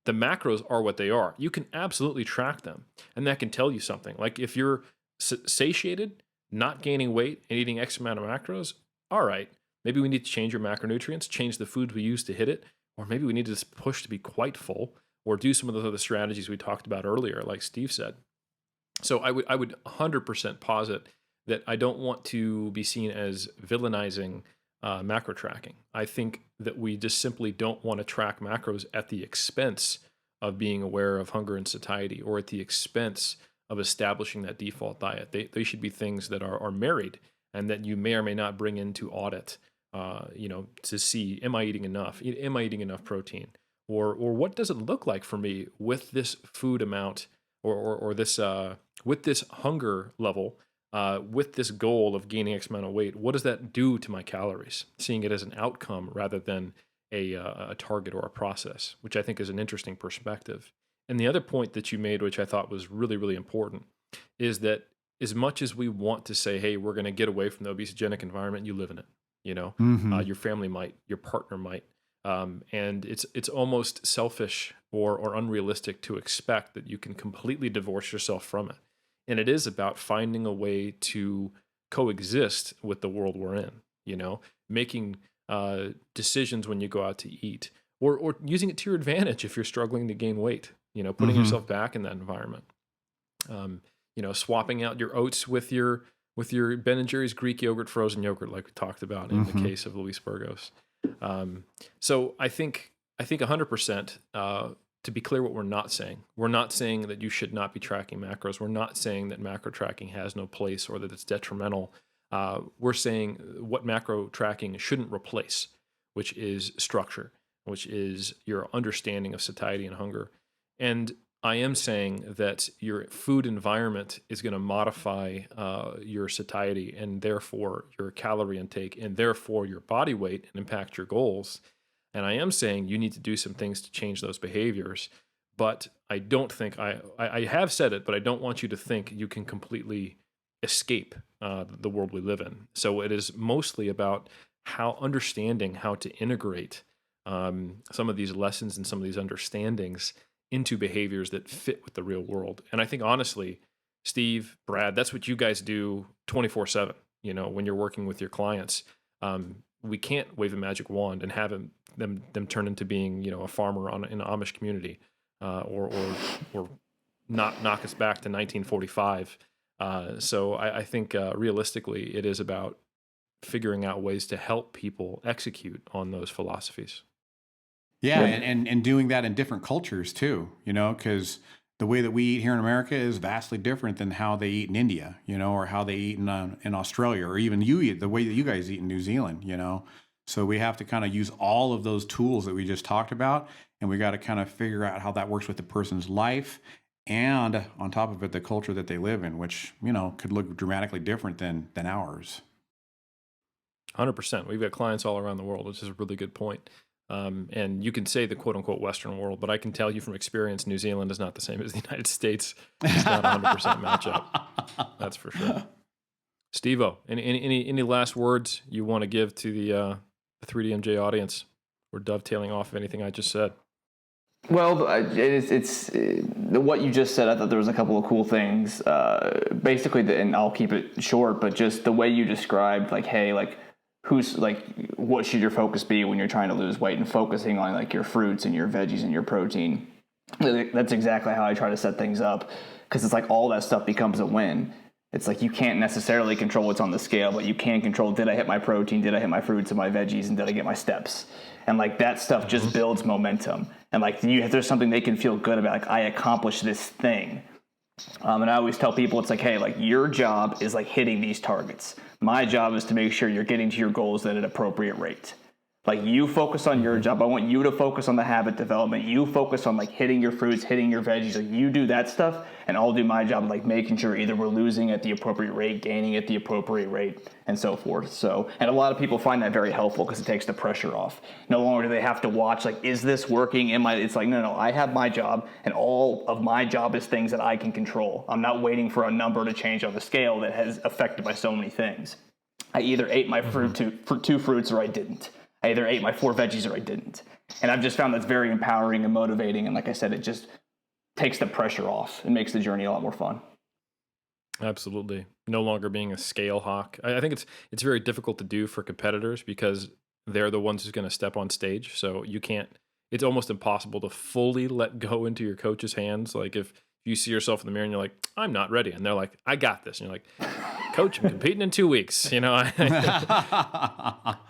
The macros are what they are. You can absolutely track them, and that can tell you something. Like if you're satiated, not gaining weight, and eating X amount of macros, all right, maybe we need to change your macronutrients, change the foods we use to hit it, or maybe we need to just push to be quite full, or do some of those other strategies we talked about earlier, like Steve said. So I would 100% posit that I don't want to be seen as villainizing macro tracking. I think that we just simply don't want to track macros at the expense of being aware of hunger and satiety, or at the expense of establishing that default diet. They should be things that are married, and that you may or may not bring into audit, to see, am I eating enough? Am I eating enough protein? Or what does it look like for me with this food amount, or this with this hunger level, with this goal of gaining X amount of weight? What does that do to my calories? Seeing it as an outcome rather than a target or a process, which I think is an interesting perspective. And the other point that you made, which I thought was really, really important, is that as much as we want to say, hey, we're going to get away from the obesogenic environment, you live in it. Mm-hmm. Your family might, your partner might. And it's almost selfish or unrealistic to expect that you can completely divorce yourself from it. And it is about finding a way to coexist with the world we're in, making decisions when you go out to eat, or using it to your advantage if you're struggling to gain weight, putting mm-hmm. yourself back in that environment. Swapping out your oats with your Ben & Jerry's Greek yogurt, frozen yogurt, like we talked about in mm-hmm. the case of Luis Burgos. So I think 100%, to be clear what we're not saying that you should not be tracking macros. We're not saying that macro tracking has no place or that it's detrimental. We're saying what macro tracking shouldn't replace, which is structure, which is your understanding of satiety and hunger. And I am saying that your food environment is going to modify your satiety and therefore your calorie intake and therefore your body weight and impact your goals. And I am saying you need to do some things to change those behaviors. But I don't think, I have said it, but I don't want you to think you can completely escape the world we live in. So it is mostly about understanding how to integrate some of these lessons and some of these understandings into behaviors that fit with the real world. And I think honestly, Steve, Brad, that's what you guys do 24/7, when you're working with your clients. We can't wave a magic wand and have them turn into being, a farmer in an Amish community, or not knock us back to 1945 So I think realistically, it is about figuring out ways to help people execute on those philosophies. Yeah, and doing that in different cultures too, because the way that we eat here in America is vastly different than how they eat in India, or how they eat in Australia, or even you eat the way that you guys eat in New Zealand, So we have to kind of use all of those tools that we just talked about, and we got to kind of figure out how that works with the person's life, and on top of it, the culture that they live in, which, could look dramatically different than ours. 100%. We've got clients all around the world, which is a really good point. And you can say the quote unquote Western world, but I can tell you from experience, New Zealand is not the same as the United States. It's not 100% matchup. That's for sure. Steve-O, any last words you want to give to the 3DMJ audience? We're dovetailing off of anything I just said. Well, it's what you just said. I thought there was a couple of cool things. Basically, and I'll keep it short, but just the way you described, what should your focus be when you're trying to lose weight, and focusing on your fruits and your veggies and your protein. That's exactly how I try to set things up, because it's all that stuff becomes a win. It's you can't necessarily control what's on the scale, but you can control, did I hit my protein, did I hit my fruits and my veggies, and did I get my steps? And that stuff just builds momentum. And if there's something they can feel good about, I accomplished this thing. And I always tell people, it's hey, your job is hitting these targets. My job is to make sure you're getting to your goals at an appropriate rate. You focus on your job. I want you to focus on the habit development. You focus on hitting your fruits, hitting your veggies. You do that stuff, and I'll do my job making sure either we're losing at the appropriate rate, gaining at the appropriate rate, and so forth. So, and a lot of people find that very helpful because it takes the pressure off. No longer do they have to watch is this working? It's no, I have my job, and all of my job is things that I can control. I'm not waiting for a number to change on the scale that has affected by so many things. I either ate my two fruits or I didn't. I either ate my 4 veggies or I didn't. And I've just found that's very empowering and motivating. And like I said, it just takes the pressure off and makes the journey a lot more fun. Absolutely. No longer being a scale hawk. I think it's very difficult to do for competitors because they're the ones who's going to step on stage. So it's almost impossible to fully let go into your coach's hands. If you see yourself in the mirror and you're like, I'm not ready. And they're like, I got this. And you're like, coach, I'm competing in 2 weeks. But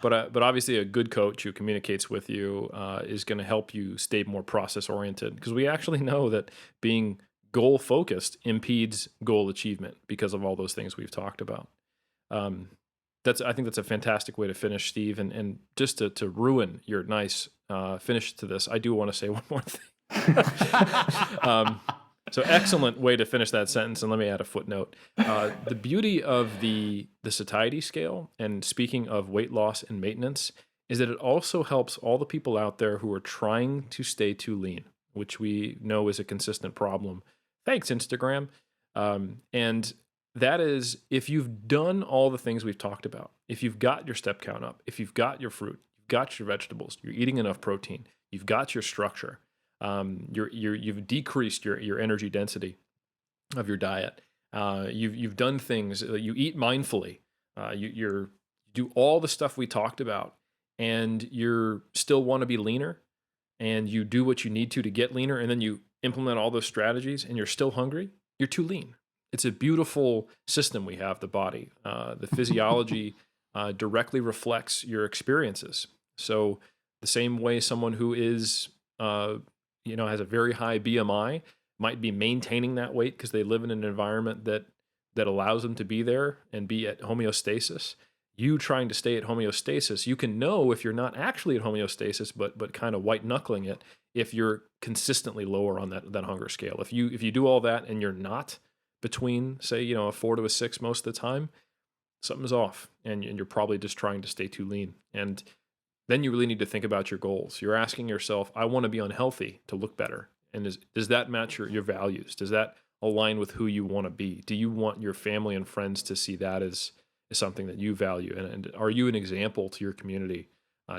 obviously a good coach who communicates with you is going to help you stay more process oriented, because we actually know that being goal focused impedes goal achievement because of all those things we've talked about. I think that's a fantastic way to finish, Steve. And just to ruin your nice finish to this, I do want to say one more thing. So excellent way to finish that sentence, and let me add a footnote. The beauty of the satiety scale, and speaking of weight loss and maintenance, is that it also helps all the people out there who are trying to stay too lean, which we know is a consistent problem. Thanks, Instagram. And that is, if you've done all the things we've talked about, if you've got your step count up, if you've got your fruit, you've got your vegetables, you're eating enough protein, you've got your structure, you've decreased your energy density of your diet. You've done things. You eat mindfully. You do all the stuff we talked about, and you still want to be leaner, and you do what you need to get leaner, and then you implement all those strategies, and you're still hungry. You're too lean. It's a beautiful system we have. The body, the physiology directly reflects your experiences. So the same way someone who is has a very high BMI might be maintaining that weight because they live in an environment that allows them to be there and be at homeostasis. You trying to stay at homeostasis, you can know if you're not actually at homeostasis, but kind of white knuckling it if you're consistently lower on that hunger scale. If you do all that and you're not between, say, a 4 to a 6 most of the time, something's off, and you're probably just trying to stay too lean. And then you really need to think about your goals. You're asking yourself, I want to be unhealthy to look better. And does that match your values? Does that align with who you want to be? Do you want your family and friends to see that as something that you value? And are you an example to your community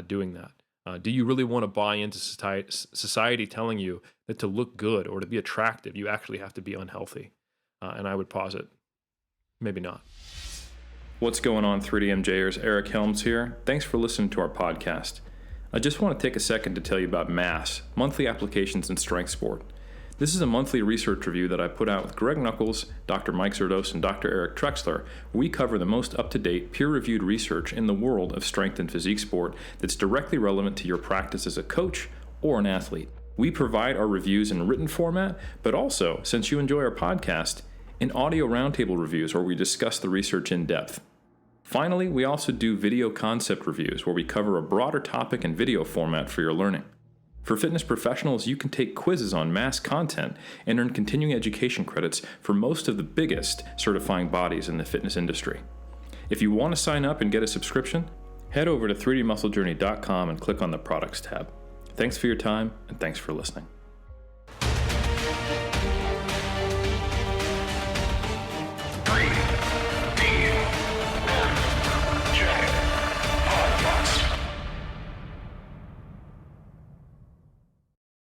doing that? Do you really want to buy into society telling you that to look good or to be attractive, you actually have to be unhealthy? And I would posit, maybe not. What's going on, 3DMJers? Eric Helms here. Thanks for listening to our podcast. I just want to take a second to tell you about MASS, Monthly Applications in Strength Sport. This is a monthly research review that I put out with Greg Nuckols, Dr. Mike Zerdos, and Dr. Eric Trexler. We cover the most up-to-date, peer-reviewed research in the world of strength and physique sport that's directly relevant to your practice as a coach or an athlete. We provide our reviews in written format, but also, since you enjoy our podcast, in audio roundtable reviews where we discuss the research in depth. Finally, we also do video concept reviews where we cover a broader topic in video format for your learning. For fitness professionals, you can take quizzes on mass content and earn continuing education credits for most of the biggest certifying bodies in the fitness industry. If you want to sign up and get a subscription, head over to 3dmusclejourney.com and click on the Products tab. Thanks for your time, and thanks for listening.